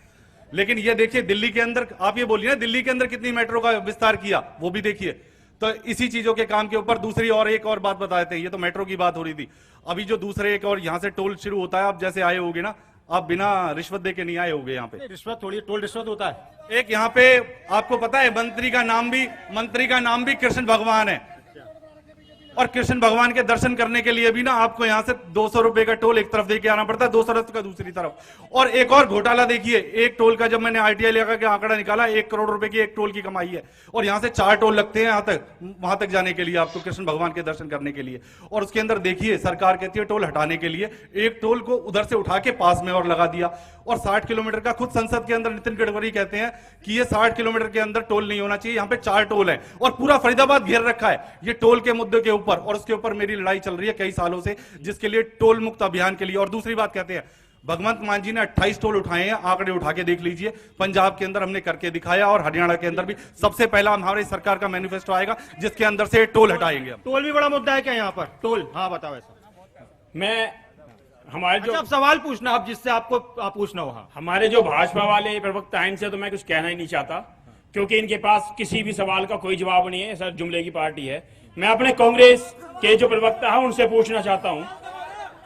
लेकिन ये देखिए दिल्ली के अंदर, आप ये बोलिए ना दिल्ली के अंदर कितनी मेट्रो का विस्तार किया, वो भी देखिए। तो इसी चीजों के काम के ऊपर दूसरी और एक और बात बता देते हैं। ये तो मेट्रो की बात हो रही थी, अभी जो दूसरे एक और यहाँ से टोल शुरू होता है, आप जैसे आए होगे ना, आप बिना रिश्वत दे के नहीं आए होगे यहाँ पे। रिश्वत थोड़ी, टोल रिश्वत होता है। एक यहाँ पे आपको पता है मंत्री का नाम भी कृष्ण भगवान है, और कृष्ण भगवान के दर्शन करने के लिए भी ना आपको यहाँ से 200 रुपए का टोल एक तरफ दे के आना पड़ता है, 200 का दूसरी तरफ। और एक और घोटाला देखिए, एक टोल का जब मैंने आरटीआई लगा के आंकड़ा निकाला, 1 करोड़ रुपए की एक टोल की कमाई है, और यहाँ से 4 टोल लगते हैं यहाँ तक, वहां तक जाने के लिए आपको कृष्ण भगवान के दर्शन करने के लिए। और उसके अंदर देखिए सरकार कहती है टोल हटाने के लिए, एक टोल को उधर से उठा के पास में और लगा दिया। और 60 किलोमीटर का खुद संसद के अंदर नितिन गडकरी कहते हैं कि ये 60 किलोमीटर के अंदर टोल नहीं होना चाहिए, यहाँ पे 4 टोल है, और पूरा फरीदाबाद घेर रखा है ये टोल के मुद्दे के ऊपर। और उसके ऊपर मेरी लड़ाई चल रही है कई सालों से, जिसके लिए टोल मुक्त अभियान के लिए। और दूसरी बात कहते हैं भगवंत मान जी ने 28 टोल उठाए हैं, आंकड़े उठा के देख लीजिए। पंजाब के अंदर हमने करके दिखाया, और हरियाणा के अंदर भी सबसे पहला हमारी सरकार का मैनिफेस्टो आएगा जिसके अंदर से टोल हटाएंगे। टोल भी बड़ा मुद्दा है क्या यहाँ पर? टोल, हाँ बताओ ऐसा। मैं हमारे जो अच्छा, सवाल पूछना आप जिससे आपको आप पूछना हो। हमारे जो भाजपा वाले प्रवक्ता हैं इनसे तो मैं कुछ कहना ही नहीं चाहता, क्योंकि इनके पास किसी भी सवाल का कोई जवाब नहीं है, सर जुमले की पार्टी है। मैं अपने कांग्रेस के जो प्रवक्ता है उनसे पूछना चाहता हूं,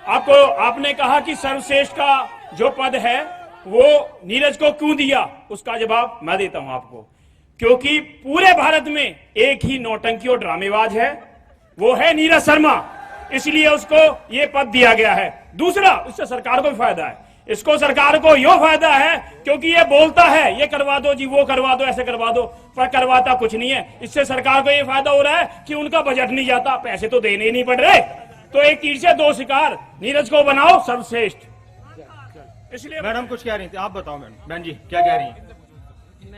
आपने कहा कि सर्वश्रेष्ठ का जो पद है वो नीरज को क्यों दिया, उसका जवाब मैं देता हूं आपको। क्योंकि पूरे भारत में एक ही नौटंकी और ड्रामेबाज है, वो है नीरज शर्मा, इसलिए उसको ये पद दिया गया है। दूसरा, इससे सरकार को भी फायदा है, इसको सरकार को यो फायदा है क्योंकि ये बोलता है ये करवा दो जी, वो करवा दो, ऐसे करवा दो, पर करवाता कुछ नहीं है। इससे सरकार को ये फायदा हो रहा है कि उनका बजट नहीं जाता, पैसे तो देने ही नहीं पड़ रहे। तो एक तीर से दो शिकार, नीरज को बनाओ सर्वश्रेष्ठ। इसलिए मैडम कुछ कह रही थी, आप बताओ मैडम। बहन जी क्या कह रही हैं?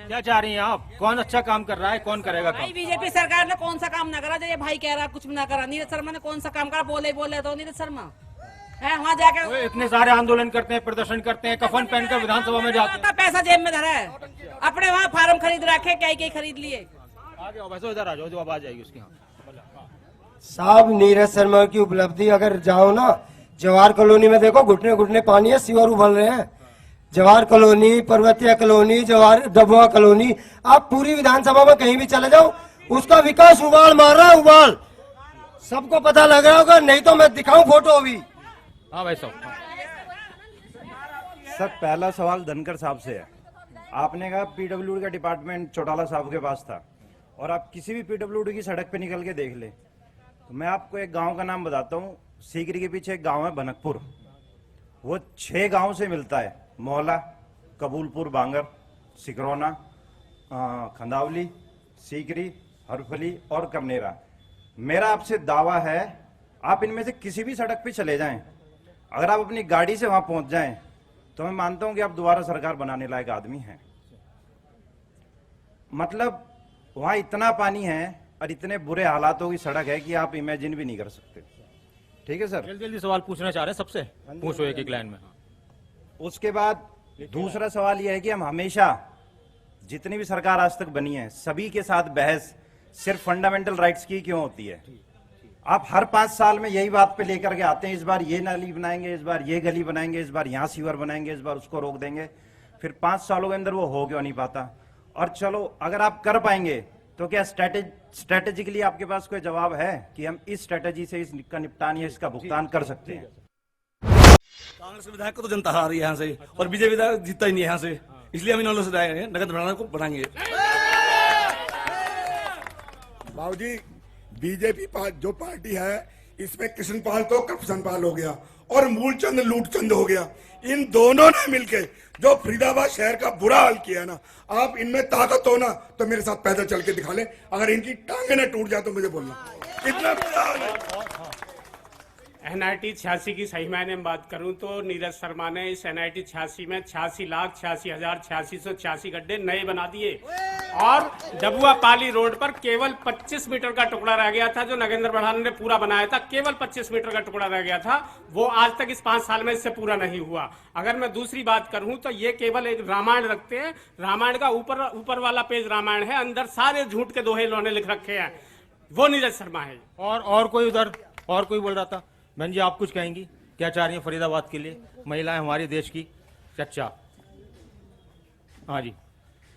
क्या चाह रही हैं आप? कौन अच्छा काम कर रहा है, कौन करेगा काम? बीजेपी सरकार ने कौन सा काम ना करा जो ये भाई कह रहा कुछ भी ना करा। नीरज शर्मा ने कौन सा काम करा? बोले तो नीरज शर्मा है वहाँ जाके इतने सारे आंदोलन करते हैं, प्रदर्शन करते हैं, कफन पहनकर विधानसभा में जाते हैं, पैसा जेब में धरा है, अपने वहाँ फार्म खरीद रखे, क्या खरीद लिए। आगे आओ, वैसे इधर आ जाओ, जवाब आ जाएगी उसकी। साहब नीरज शर्मा की उपलब्धि अगर जाओ ना, जवाहर कॉलोनी में देखो घुटने घुटने पानी है, सीवर उबल रहे हैं। जवाहर कॉलोनी, पर्वतीय कॉलोनी, जवाहर डबुआ कॉलोनी, आप पूरी विधानसभा में कहीं भी चले जाओ, उसका विकास उबाल मार रहा है, उबाल। सबको पता लग रहा होगा, नहीं तो मैं दिखाऊं फोटो अभी। हाँ भाई साहब। सर पहला सवाल धनखड़ साहब से है। आपने कहा पीडब्ल्यूडी का डिपार्टमेंट चौटाला साहब के पास था, और आप किसी भी पीडब्ल्यूडी की सड़क पे निकल के देख ले, तो मैं आपको एक गांव का नाम बताता हूँ। सीकरी के पीछे एक गांव है बनकपुर, वो 6 गांव से मिलता है, मोहला, कबूलपुर, बांगर, सिकरौना, खंदावली, सीकरी, हरफली और करनेरा। मेरा आपसे दावा है, आप इनमें से किसी भी सड़क पे चले जाएं, अगर आप अपनी गाड़ी से वहां पहुंच जाएं, तो मैं मानता हूं कि आप दोबारा सरकार बनाने लायक आदमी हैं। मतलब वहां इतना पानी है और इतने बुरे हालातों की सड़क है कि आप इमेजिन भी नहीं कर सकते। ठीक है सर, जल्दी जल्दी सवाल पूछना चाह रहे हैं सबसे, पूछो एक एक लाइन में। उसके बाद दूसरा सवाल यह है कि हम हमेशा जितनी भी सरकार आज तक बनी है, सभी के साथ बहस सिर्फ फंडामेंटल राइट्स की क्यों होती है? आप हर 5 साल में यही बात पे लेकर के आते हैं, इस बार ये नाली बनाएंगे, इस बार ये गली बनाएंगे, इस बार यहाँ सीवर बनाएंगे, इस बार उसको रोक देंगे, फिर 5 सालों के अंदर वो हो क्यों नहीं पाता? और चलो अगर आप कर पाएंगे तो क्या स्ट्रेटेजिकली आपके पास कोई जवाब है कि हम इस स्ट्रेटेजी से इसका निपटान या इसका भुगतान कर सकते हैं? कांग्रेस विधायक को तो जनता हार रही है यहाँ से, और बीजेपी विधायक जीतता ही नहीं है यहाँ से, इसलिए हम इन लोगों से आए हैं, नगद बढ़ाने को बढ़ाएंगे। बाबूजी बीजेपी जो पार्टी है, इसमें कृष्णपाल तो करप्शनपाल हो गया और मूलचंद लूटचंद हो गया। इन दोनों ने मिलके जो फरीदाबाद शहर का बुरा हाल किया है ना, आप इनमें ताकत हो ना तो मेरे साथ पैदल चल के दिखा ले, अगर इनकी टांगे ना टूट जाए तो मुझे बोलना कितना बुरा हाल है। NIT 86 की सही मायने में बात करूं तो नीरज शर्मा ने इस NIT 86 में 86,86,86 गड्ढे नए बना दिए, और डबुआ पाली रोड पर केवल 25 मीटर का टुकड़ा रह गया था जो नागेंद्र बढ़ाने ने पूरा बनाया था, केवल 25 मीटर का टुकड़ा रह गया था, वो आज तक इस 5 साल में इससे पूरा नहीं हुआ। अगर मैं दूसरी बात करूं तो ये केवल एक रामायण रखते हैं, रामायण का ऊपर वाला पेज रामायण है, अंदर सारे झूठ के दोहे इन्होंने लिख रखे हैं, वो नीरज शर्मा है। और कोई उधर और कोई बोल रहा था बहन जी, आप कुछ कहेंगी? क्या चाह रही हैं फरीदाबाद के लिए महिलाएं हमारे देश की? चर्चा। हाँ जी।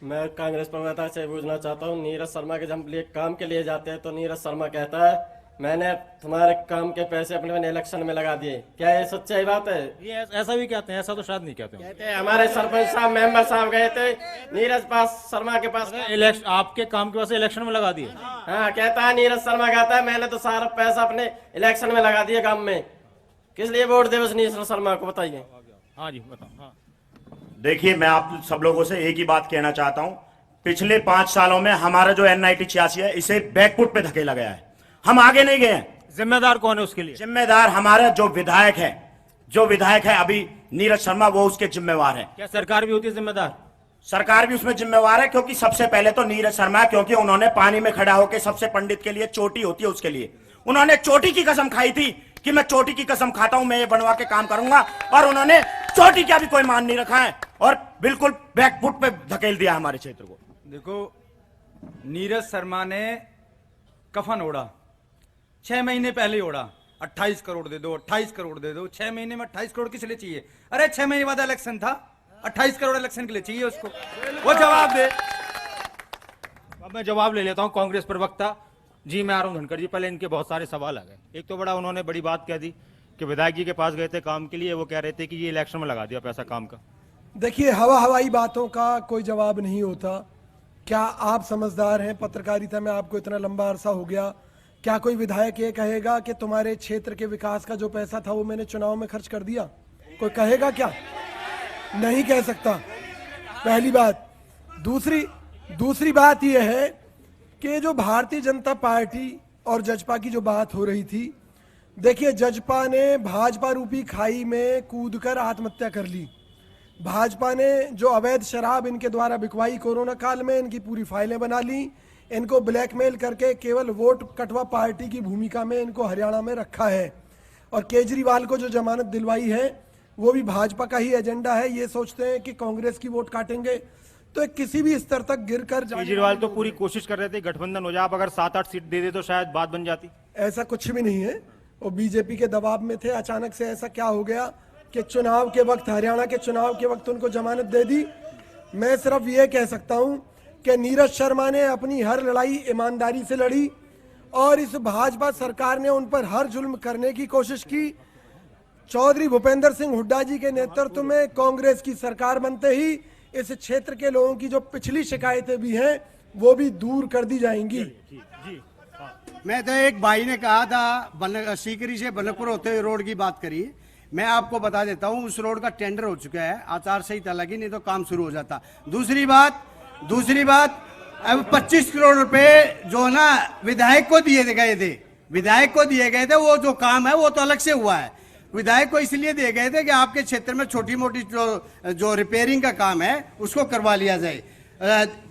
मैं कांग्रेस प्रवक्ता से पूछना चाहता हूँ, नीरज शर्मा के जब काम के लिए जाते हैं तो नीरज शर्मा कहता है मैंने तुम्हारे काम के पैसे अपने इलेक्शन में लगा दिए। क्या ये सच्चाई बात है? ये ऐसा भी कहते हैं? ऐसा तो शायद नहीं कहते हैं। कहते हैं हमारे सरपंच साहब मेंबर साहब गए थे नीरज शर्मा के पास, आपके काम के पैसे इलेक्शन में लगा दिए? हाँ, कहता है नीरज शर्मा कहता है मैंने तो सारा पैसा अपने इलेक्शन में लगा दिया काम में। किस लिए वोट दे उस नीरज शर्मा को, बताइए। हाँ जी, बताओ। हाँ। देखिए, मैं आप सब लोगों से एक ही बात कहना चाहता हूं, पिछले 5 सालों में हमारा जो NIT 86 है इसे बैकफुट पे धकेला गया है, हम आगे नहीं गए हैं। जिम्मेदार कौन है उसके लिए? जिम्मेदार हमारा जो विधायक है अभी नीरज शर्मा, वो उसके जिम्मेवार है। क्या सरकार भी होती है जिम्मेदार? सरकार भी उसमें जिम्मेवार है, क्योंकि सबसे पहले तो नीरज शर्मा, क्योंकि उन्होंने पानी में खड़ा होकर सबसे पंडित के लिए चोटी होती है उसके लिए, उन्होंने चोटी की कसम खाई थी कि मैं चोटी की कसम खाता हूं, मैं ये बनवा के काम करूंगा, और उन्होंने चोटी का भी कोई मान नहीं रखा है और बिल्कुल बैकफुट पे धकेल दिया हमारे क्षेत्र को। देखो, नीरज शर्मा ने कफन ओढ़ा, 6 महीने पहले ही ओढ़ा, 28 करोड़ दे दो, 28 करोड़ दे दो। 6 महीने में 28 करोड़ किस लिए चाहिए? अरे 6 महीने बाद इलेक्शन था, 28 करोड़ इलेक्शन के लिए चाहिए उसको, वो जवाब दे। अब मैं जवाब ले लेता हूं कांग्रेस प्रवक्ता जी, मैं आ रहा हूं धनखड़ जी। पहले इनके बहुत सारे सवाल आ गए। एक तो उन्होंने बड़ी बात कह दी कि विधायक जी के पास गए थे काम के लिए, वो कह रहे थे कि ये इलेक्शन में लगा दिया पैसा काम का। देखिए, हवाई बातों का कोई जवाब नहीं होता। क्या आप समझदार हैं? पत्रकारिता में आपको इतना लंबा अरसा हो गया, क्या कोई विधायक ये कहेगा कि तुम्हारे क्षेत्र के विकास का जो पैसा था वो मैंने चुनाव में खर्च कर दिया? कोई कहेगा क्या? नहीं कह सकता, पहली बात। दूसरी बात यह है कि जो भारतीय जनता पार्टी और जजपा की जो बात हो रही थी, देखिए, जजपा ने भाजपा रूपी खाई में कूदकर आत्महत्या कर ली। भाजपा ने जो अवैध शराब इनके द्वारा बिकवाई कोरोना काल में, इनकी पूरी फाइलें बना ली, इनको ब्लैकमेल करके केवल वोट कटवा पार्टी की भूमिका में इनको हरियाणा में रखा है। और केजरीवाल को जो जमानत दिलवाई है वो भी भाजपा का ही एजेंडा है। ये सोचते हैं कि कांग्रेस की वोट काटेंगे, तो किसी भी स्तर तक गिरकर केजरीवाल तो पूरी कोशिश कर रहे थे गठबंधन हो जाए, आप अगर 7-8 सीट दे दे तो शायद बात बन जाती। ऐसा कुछ भी नहीं है, वो बीजेपी के दबाव में थे। अचानक से ऐसा क्या हो गया कि चुनाव के वक्त, हरियाणा के चुनाव के वक्त उनको जमानत दे दी? मैं सिर्फ ये कह सकता हूं कि नीरज शर्मा ने अपनी हर लड़ाई ईमानदारी से लड़ी और इस भाजपा सरकार ने उन पर हर जुल्म करने की कोशिश की। चौधरी भूपेंद्र सिंह हुड्डा जी के नेतृत्व में कांग्रेस की सरकार बनते ही इस क्षेत्र के लोगों की जो पिछली शिकायतें भी हैं वो भी दूर कर दी जाएंगी। मैं तो, एक भाई ने कहा था सीकरी से बनकपुर होते हुए रोड की बात करी, मैं आपको बता देता हूं उस रोड का टेंडर हो चुका है, आचार संहिता लगी, नहीं तो काम शुरू हो जाता। दूसरी बात अब 25 करोड़ रुपए जो ना विधायक को दिए गए थे, वो जो काम है वो तो अलग से हुआ है। विधायक को इसलिए दिए गए थे कि आपके क्षेत्र में छोटी मोटी जो रिपेयरिंग का काम है उसको करवा लिया जाए।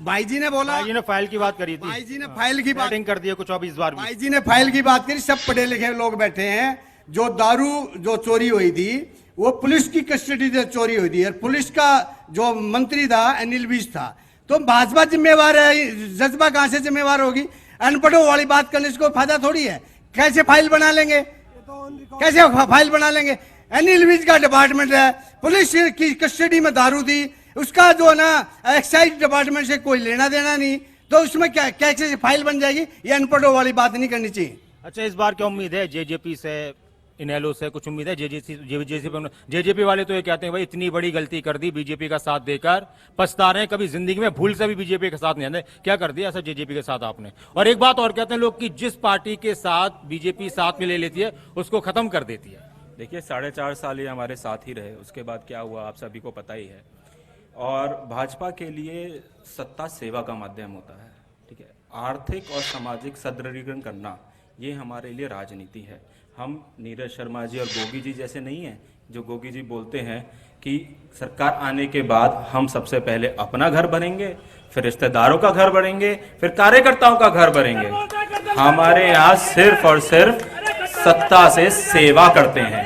भाई जी ने बोला, भाई जी ने फाइल की बात करी थी, भाई जी ने फाइल की बात कर दी है कुछ, अब इस बार भाई जी ने फाइल की बात करी। सब पढ़े लिखे लोग बैठे हैं। जो दारू जो चोरी हुई थी वो पुलिस की कस्टडी से चोरी हुई थी, और पुलिस का जो मंत्री था अनिल विज था। तो भाजपा जिम्मेवार है, जज्बा कहां से जिम्मेवार होगी? अनपढ़ों वाली बात करने से कोई फायदा थोड़ी है। कैसे फाइल बना लेंगे? अनिल विज का डिपार्टमेंट है, पुलिस की कस्टडी में दारू थी, उसका जो ना एक्साइज डिपार्टमेंट से कोई लेना देना नहीं, तो उसमें क्या कैसे फाइल बन जाएगी? ये अनपढ़ों वाली बात नहीं करनी चाहिए। अच्छा, इस बार क्या उम्मीद है? जेजेपी से, इनेलो से कुछ उम्मीद है? जेजेपी वाले तो ये कहते हैं भाई इतनी बड़ी गलती कर दी, बीजेपी का साथ देकर पछता रहे हैं, कभी जिंदगी में भूल से भी बीजेपी के साथ नहीं आते। क्या कर दिया ऐसा जेजेपी के साथ आपने? और एक बात और कहते हैं लोग कि जिस पार्टी के साथ बीजेपी साथ में ले लेती है उसको खत्म कर देती है। देखिए, 4.5 साल ये हमारे साथ ही रहे, उसके बाद क्या हुआ आप सभी को पता ही है। और भाजपा के लिए सत्ता सेवा का माध्यम होता है, ठीक है। आर्थिक और सामाजिक सुदृढ़ीकरण करना ये हमारे लिए राजनीति है। हम नीरज शर्मा जी और गोगी जी जैसे नहीं हैं, जो गोगी जी बोलते हैं कि सरकार आने के बाद हम सबसे पहले अपना घर भरेंगे, फिर रिश्तेदारों का घर भरेंगे, फिर कार्यकर्ताओं का घर भरेंगे। हमारे यहाँ सिर्फ और सिर्फ सत्ता से सेवा करते हैं।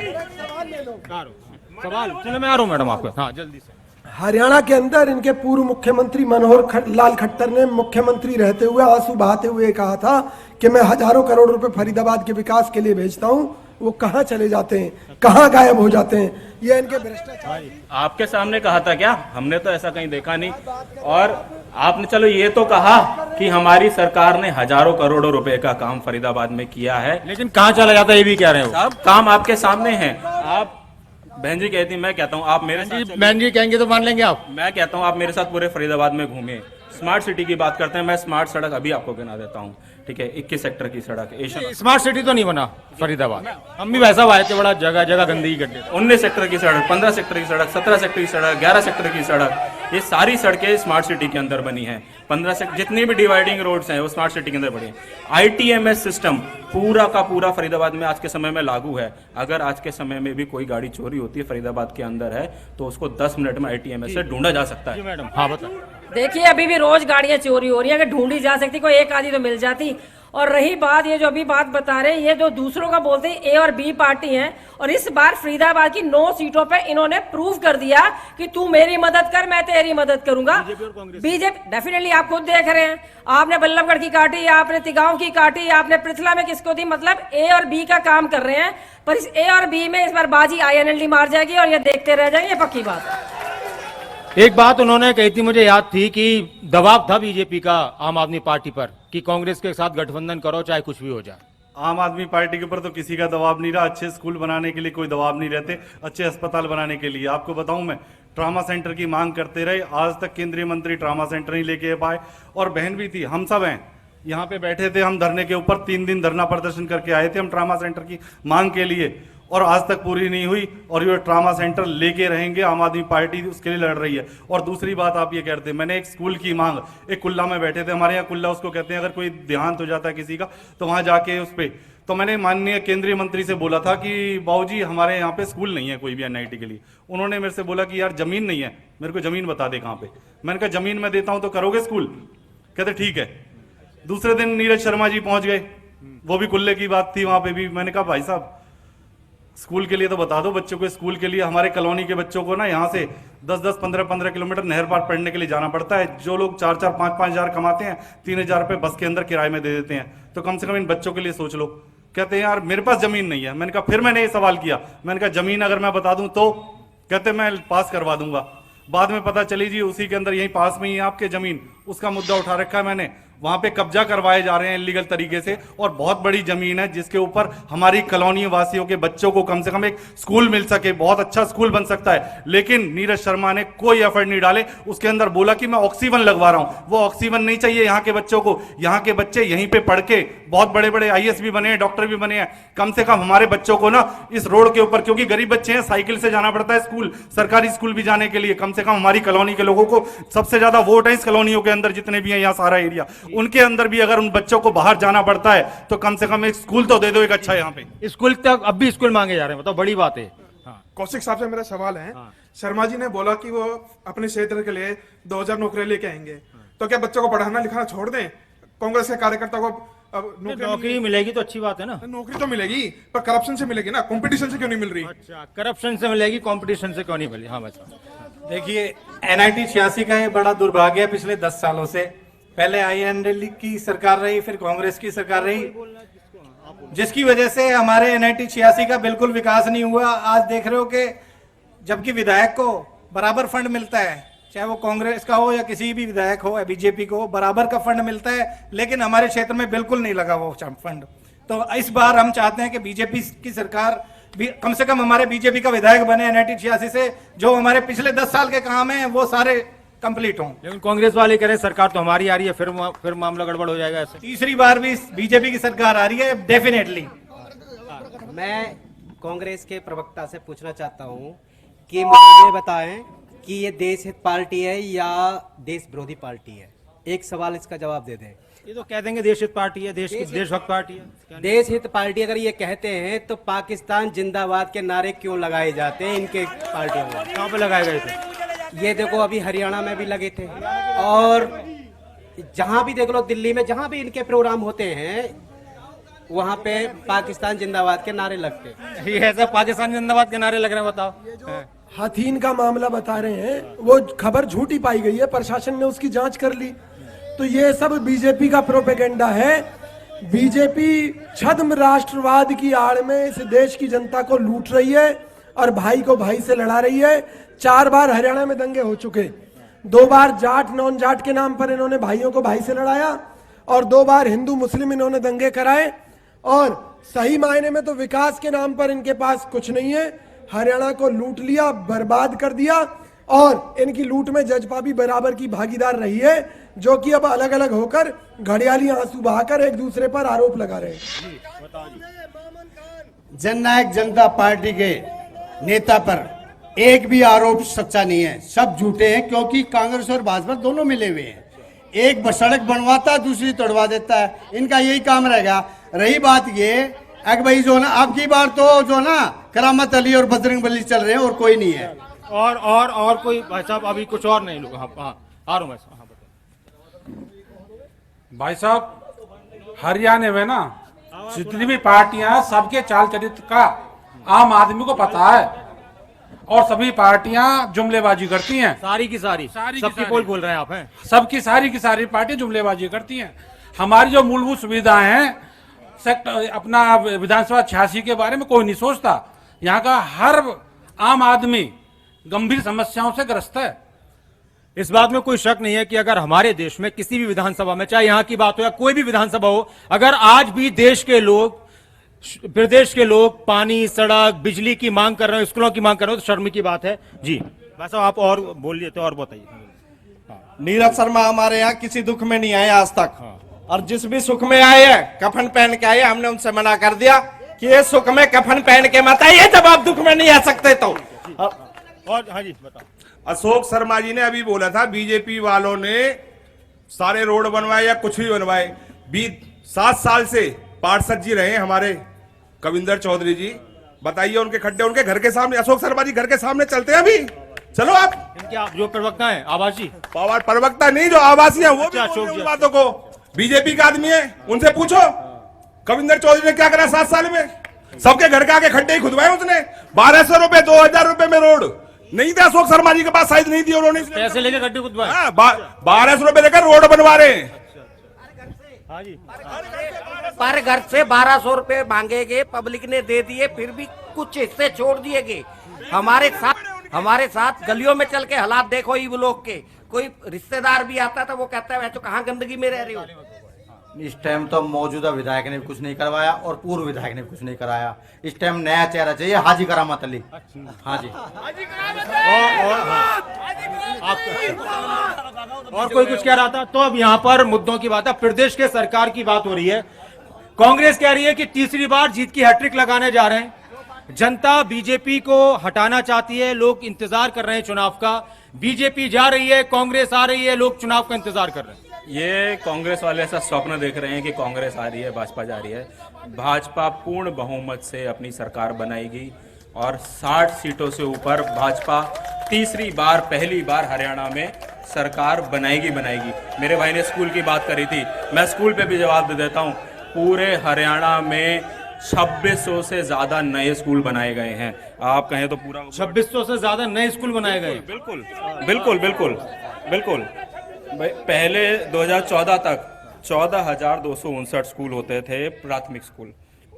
सवाल चलो, मैं आ रहा हूँ मैडम आपको। हाँ, जल्दी से। हरियाणा के अंदर इनके पूर्व मुख्यमंत्री मनोहर लाल खट्टर ने मुख्यमंत्री रहते हुए आंसू बहाते हुए कहा था कि मैं हजारों करोड़ रुपए फरीदाबाद के विकास के लिए भेजता हूं, वो कहां चले जाते हैं, कहां गायब हो जाते हैं। ये इनके भ्रष्टाचार। आपके सामने कहा था क्या? हमने तो ऐसा कहीं देखा नहीं। और आपने चलो ये तो कहा कि हमारी सरकार ने हजारों करोड़ों रुपए का काम फरीदाबाद में किया है, लेकिन कहाँ चला जाता है ये भी कह रहे हो। सब काम आपके सामने है। आप बहन जी कहती, मैं कहता हूँ आप मेरे साथ, बहन जी कहेंगे तो मान लेंगे आप। मैं कहता हूँ आप मेरे साथ पूरे फरीदाबाद में घूमे। स्मार्ट सिटी की बात करते हैं, मैं स्मार्ट सड़क अभी आपको गिना देता हूँ, ठीक है। 21 सेक्टर की सड़क एशियन स्मार्ट सिटी तो नहीं बना फरीदाबाद, हम भी वैसा आए थे, बड़ा जगह जगह गंदगी गड्ढे। 19 सेक्टर की सड़क, 15 सेक्टर की सड़क, 17 सेक्टर की सड़क, 11 सेक्टर की सड़क, ये सारी सड़कें स्मार्ट सिटी के अंदर बनी हैं। 15 सेक्टर जितनी भी डिवाइडिंग रोड्स हैं वो स्मार्ट सिटी के अंदर बनी है। ITMS सिस्टम पूरा का पूरा फरीदाबाद में आज के समय में लागू है। अगर आज के समय में भी कोई गाड़ी चोरी होती है फरीदाबाद के अंदर है तो उसको 10 मिनट में ITMS से ढूंढा जा सकता है। मैडम हाँ बताओ। देखिए अभी भी रोज गाड़ियां चोरी हो रही है, अगर ढूंढी जा सकती कोई एक आधी तो मिल जाती। और रही बात ये जो अभी बात बता रहे हैं, ये जो दूसरों का बोलते हैं A और B पार्टी हैं, और इस बार फरीदाबाद की 9 सीटों पे इन्होंने प्रूव कर दिया कि तू मेरी मदद कर, मैं तेरी मदद करूंगा। बीजेपी डेफिनेटली आप खुद देख रहे हैं, आपने बल्लभगढ़ की काटी, आपने तिगांव की काटी, आपने पृथला में किसको दी, मतलब A और B का काम कर रहे हैं। पर इस A और B में इस बार बाजी INLD मार जाएगी और ये देखते रह जाएंगे, पक्की बात है। एक बात उन्होंने कही थी, मुझे याद थी कि दबाव था बीजेपी का आम आदमी पार्टी पर कि कांग्रेस के साथ गठबंधन करो चाहे कुछ भी हो जाए। आम आदमी पार्टी के ऊपर तो किसी का दबाव नहीं रहा। अच्छे स्कूल बनाने के लिए कोई दबाव नहीं रहते, अच्छे अस्पताल बनाने के लिए। आपको बताऊं, मैं ट्रामा सेंटर की मांग करते रहे, आज तक केंद्रीय मंत्री ट्रामा सेंटर नहीं लेके पाए। और बहन भी थी, हम सब हैं यहाँ पे बैठे थे, हम धरने के ऊपर 3 दिन धरना प्रदर्शन करके आए थे हम ट्रामा सेंटर की मांग के लिए, और आज तक पूरी नहीं हुई। और ये ट्रामा सेंटर लेके रहेंगे, आम आदमी पार्टी उसके लिए लड़ रही है। और दूसरी बात आप ये कहते हैं, मैंने एक स्कूल की मांग, एक कुल्ला में बैठे थे, हमारे यहाँ कुल्ला उसको कहते हैं, अगर कोई देहांत हो जाता है किसी का तो वहां जाके उस पर, तो मैंने माननीय केंद्रीय मंत्री से बोला था कि बाबूजी हमारे यहाँ पे स्कूल नहीं है कोई भी NIT के लिए। उन्होंने मेरे से बोला कि यार जमीन नहीं है, मेरे को जमीन बता दे कहाँ पे। मैंने कहा जमीन मैं देता हूं तो करोगे स्कूल? कहते ठीक है। दूसरे दिन नीरज शर्मा जी पहुंच गए, वो भी कुल्ले की बात थी वहां पे भी। मैंने कहा भाई साहब स्कूल के लिए तो बता दो बच्चों को। स्कूल के लिए हमारे कॉलोनी के बच्चों को ना यहाँ से 10-10, 15-15 किलोमीटर नहर पार पढ़ने के लिए जाना पड़ता है। जो लोग 4-4, 5-5 हजार कमाते हैं, 3,000 रुपये बस के अंदर किराए में दे देते हैं। तो कम से कम इन बच्चों के लिए सोच लो। कहते हैं यार मेरे पास जमीन नहीं है। मैंने कहा, फिर मैंने ये सवाल किया, मैंने कहा जमीन अगर मैं बता दूं तो? कहते मैं पास करवा दूंगा। बाद में पता चली जी उसी के अंदर यहीं पास में ही आपके जमीन, उसका मुद्दा उठा रखा है मैंने, वहां पे कब्जा करवाए जा रहे हैं इलीगल तरीके से। और बहुत बड़ी जमीन है जिसके ऊपर हमारी कॉलोनी वासियों के बच्चों को कम से कम एक स्कूल मिल सके, बहुत अच्छा स्कूल बन सकता है। लेकिन नीरज शर्मा ने कोई एफर्ट नहीं डाले। उसके अंदर बोला कि मैं ऑक्सीवन लगवा रहा हूं। वो ऑक्सीवन नहीं चाहिए यहाँ के बच्चों को। यहाँ के बच्चे यहीं पे पढ़ के बहुत बड़े बड़े IAS भी बने हैं, डॉक्टर भी बने हैं। कम से कम हमारे बच्चों को ना इस रोड के ऊपर, क्योंकि गरीब बच्चे हैं, साइकिल से जाना पड़ता है स्कूल, सरकारी स्कूल भी जाने के लिए। कम से कम हमारी कॉलोनी के लोगों को, सबसे ज्यादा वोट है इस कॉलोनियों के अंदर जितने भी हैं यहाँ सारा एरिया, उनके अंदर भी अगर उन बच्चों को बाहर जाना पड़ता है तो कम से कम एक स्कूल तो दे दो एक अच्छा। यहाँ पे स्कूल तक अब भी स्कूल मांगे जा रहे हैं, बताओ बड़ी बात है। कौशिक साहब से मेरा सवाल है, शर्मा जी ने बोला कि वो अपने क्षेत्र के लिए 2000 नौकरी लेके आएंगे, तो क्या बच्चों को पढ़ाना लिखाना छोड़ दें? कांग्रेस के कार्यकर्ता को अब नौकरी मिलेगी तो अच्छी बात है ना। नौकरी तो मिलेगी पर करप्शन से मिलेगी ना, कंपटीशन से क्यों नहीं मिल रही? अच्छा, करप्शन से मिलेगी, कंपटीशन से क्यों नहीं मिली? हाँ बताओ। देखिए NIT 86 का ये बड़ा दुर्भाग्य है पिछले 10 सालों से। पहले INLD की सरकार रही, फिर कांग्रेस की सरकार रही, जिसकी वजह से हमारे NIT 86 का बिल्कुल विकास नहीं हुआ। आज देख रहे हो कि जबकि विधायक को बराबर फंड मिलता है, चाहे वो कांग्रेस का हो या किसी भी विधायक हो या बीजेपी को, बराबर का फंड मिलता है, लेकिन हमारे क्षेत्र में बिल्कुल नहीं लगा वो फंड। तो इस बार हम चाहते हैं कि बीजेपी की सरकार भी कम से कम हमारे बीजेपी का विधायक बने NIT 86 से, जो हमारे पिछले 10 साल के काम हैं वो सारे कंप्लीट हों। लेकिन कांग्रेस वाले कह रहे सरकार तो हमारी आ रही है, फिर मामला गड़बड़ हो जाएगा ऐसे। तीसरी बार भी बीजेपी की सरकार आ रही है डेफिनेटली। मैं कांग्रेस के प्रवक्ता से पूछना चाहता हूं कि मुझे ये बताएं कि ये देश हित पार्टी है या देश विरोधी पार्टी है? एक सवाल इसका जवाब दे दें। ये तो कह देंगे देश हित पार्टी है, देशभक्त पार्टी है। देश हित पार्टी अगर ये कहते हैं तो पाकिस्तान जिंदाबाद के नारे क्यों लगाए जाते हैं इनके पार्टियों में? कहाँ पे लगाए गए थे? ये देखो अभी हरियाणा में भी लगे थे, और जहां भी देख लो, दिल्ली में जहां भी इनके प्रोग्राम होते हैं वहां पे पाकिस्तान जिंदाबाद के नारे लगते हैं। ये ऐसा पाकिस्तान जिंदाबाद के नारे लग रहे हैं, बताओ। हाथीन का मामला बता रहे हैं, वो खबर झूठी पाई गई है, प्रशासन ने उसकी जांच कर ली। तो ये सब बीजेपी का प्रोपेगेंडा है। बीजेपी छद्म राष्ट्रवाद की आड़ में इस देश की जनता को लूट रही है और भाई को भाई से लड़ा रही है। 4 बार हरियाणा में दंगे हो चुके, 2 बार जाट नॉन जाट के नाम पर इन्होंने भाइयों को भाई से लड़ाया और 2 बार हिंदू मुस्लिम इन्होंने दंगे कराए। और सही मायने में तो विकास के नाम पर इनके पास कुछ नहीं है। हरियाणा को लूट लिया, बर्बाद कर दिया और इनकी लूट में जजपा भी बराबर की भागीदार रही है, जो कि अब अलग अलग होकर घड़ियाली आंसू बहाकर एक दूसरे पर आरोप लगा रहे हैं। जननायक जनता पार्टी के नेता पर एक भी आरोप सच्चा नहीं है, सब झूठे हैं, क्योंकि कांग्रेस और भाजपा दोनों मिले हुए हैं। एक सड़क बनवाता दूसरी तोड़वा देता है, इनका यही काम रहेगा। रही बात ये भाई जो ना अब की बार तो जो ना करामत अली और बजरंग बली चल रहे हैं और कोई नहीं है। और कोई भाई साहब अभी कुछ और नहीं लोग। हाँ आ रहा हूँ भाई साहब, हरियाणा में ना जितनी भी पार्टियां, सबके चाल चरित्र का आम आदमी को पता है और सभी पार्टियां जुमलेबाजी करती हैं। सारी की सारी सबकी पोल बोल रहे हैं आप हैं। सबकी सारी की सारी पार्टियां जुमलेबाजी करती हैं। हमारी जो मूलभूत सुविधाएं हैं, सेक्टर अपना विधानसभा 86 के बारे में कोई नहीं सोचता। यहाँ का हर आम आदमी गंभीर समस्याओं से ग्रस्त है। इस बात में कोई शक नहीं है कि अगर हमारे देश में किसी भी विधानसभा में, चाहे यहाँ की बात हो या कोई भी विधानसभा हो, अगर आज भी देश के लोग, प्रदेश के लोग पानी, सड़क, बिजली की मांग कर रहे हो, स्कूलों की मांग कर रहे हो, तो शर्म की बात है। जी भाई साहब, आप और बोलिए तो और बताइए। नीरज शर्मा हमारे यहाँ किसी दुख में नहीं आए आज तक, और जिस भी सुख में आए हैं कफन पहन के आए, हमने उनसे मना कर दिया कि ये सुख में कफन पहन के मत आइए, जब आप दुख में नहीं आ सकते तो। और हाँ जी बताओ। अशोक शर्मा जी ने अभी बोला था बीजेपी वालों ने सारे रोड बनवाए या कुछ भी बनवाए। 7 साल से पार्षद जी रहे हमारे कविंदर चौधरी जी, बताइए उनके खड्डे उनके घर के सामने, अशोक शर्मा जी घर के सामने चलते हैं अभी। चलो आप इनके जो प्रवक्ता है आवासी, प्रवक्ता नहीं, जो आवासी है वो भी बोल रहे उन बातों को। बीजेपी का आदमी है, उनसे पूछो कविंदर चौधरी ने क्या करा 7 साल में। सबके घर के आगे खड्डे ही खुदवाए उसने। 1200 रुपए 2000 रुपए में रोड नहीं थे अशोक शर्मा जी के पास, शायद नहीं थी उन्होंने पैसे लेके गड्ढे खुदवाए। 1200 रुपए लेकर रोड बनवा रहे हैं। पर घर से 1200 रुपए मांगेगे, पब्लिक ने दे दिए, फिर भी कुछ हिस्से छोड़ दिए गए। हमारे साथ गलियों में चल के हालात देखो ई लोग के। कोई रिश्तेदार भी आता था वो कहता है तो कहाँ गंदगी में रह रही हो। इस टाइम तो मौजूदा विधायक ने भी कुछ नहीं करवाया और पूर्व विधायक ने भी कुछ नहीं कराया। इस टाइम नया चेहरा चाहिए, हाजी करामत अली। हाँ जी। और कोई कुछ कह रहा था तो अब यहाँ पर मुद्दों की बात है, प्रदेश के सरकार की बात हो रही है। कांग्रेस कह रही है कि तीसरी बार जीत की हैट्रिक लगाने जा रहे हैं। जनता बीजेपी को हटाना चाहती है, लोग इंतजार कर रहे हैं चुनाव का। बीजेपी जा रही है, कांग्रेस आ रही है, लोग चुनाव का इंतजार कर रहे हैं। ये कांग्रेस वाले ऐसा स्वप्न देख रहे हैं कि कांग्रेस आ रही है, भाजपा जा रही है। भाजपा पूर्ण बहुमत से अपनी सरकार बनाएगी और 60 सीटों से ऊपर भाजपा तीसरी बार, पहली बार हरियाणा में सरकार बनाएगी। मेरे भाई ने स्कूल की बात करी थी, मैं स्कूल पे भी जवाब दे देता हूँ। पूरे हरियाणा में 2600 से ज्यादा नए स्कूल बनाए गए हैं। आप कहें तो पूरा 2600 से ज्यादा नए स्कूल बनाए गए। बिल्कुल बिल्कुल बिल्कुल बिल्कुल। पहले 2014 तक 14,259 स्कूल होते थे प्राथमिक स्कूल,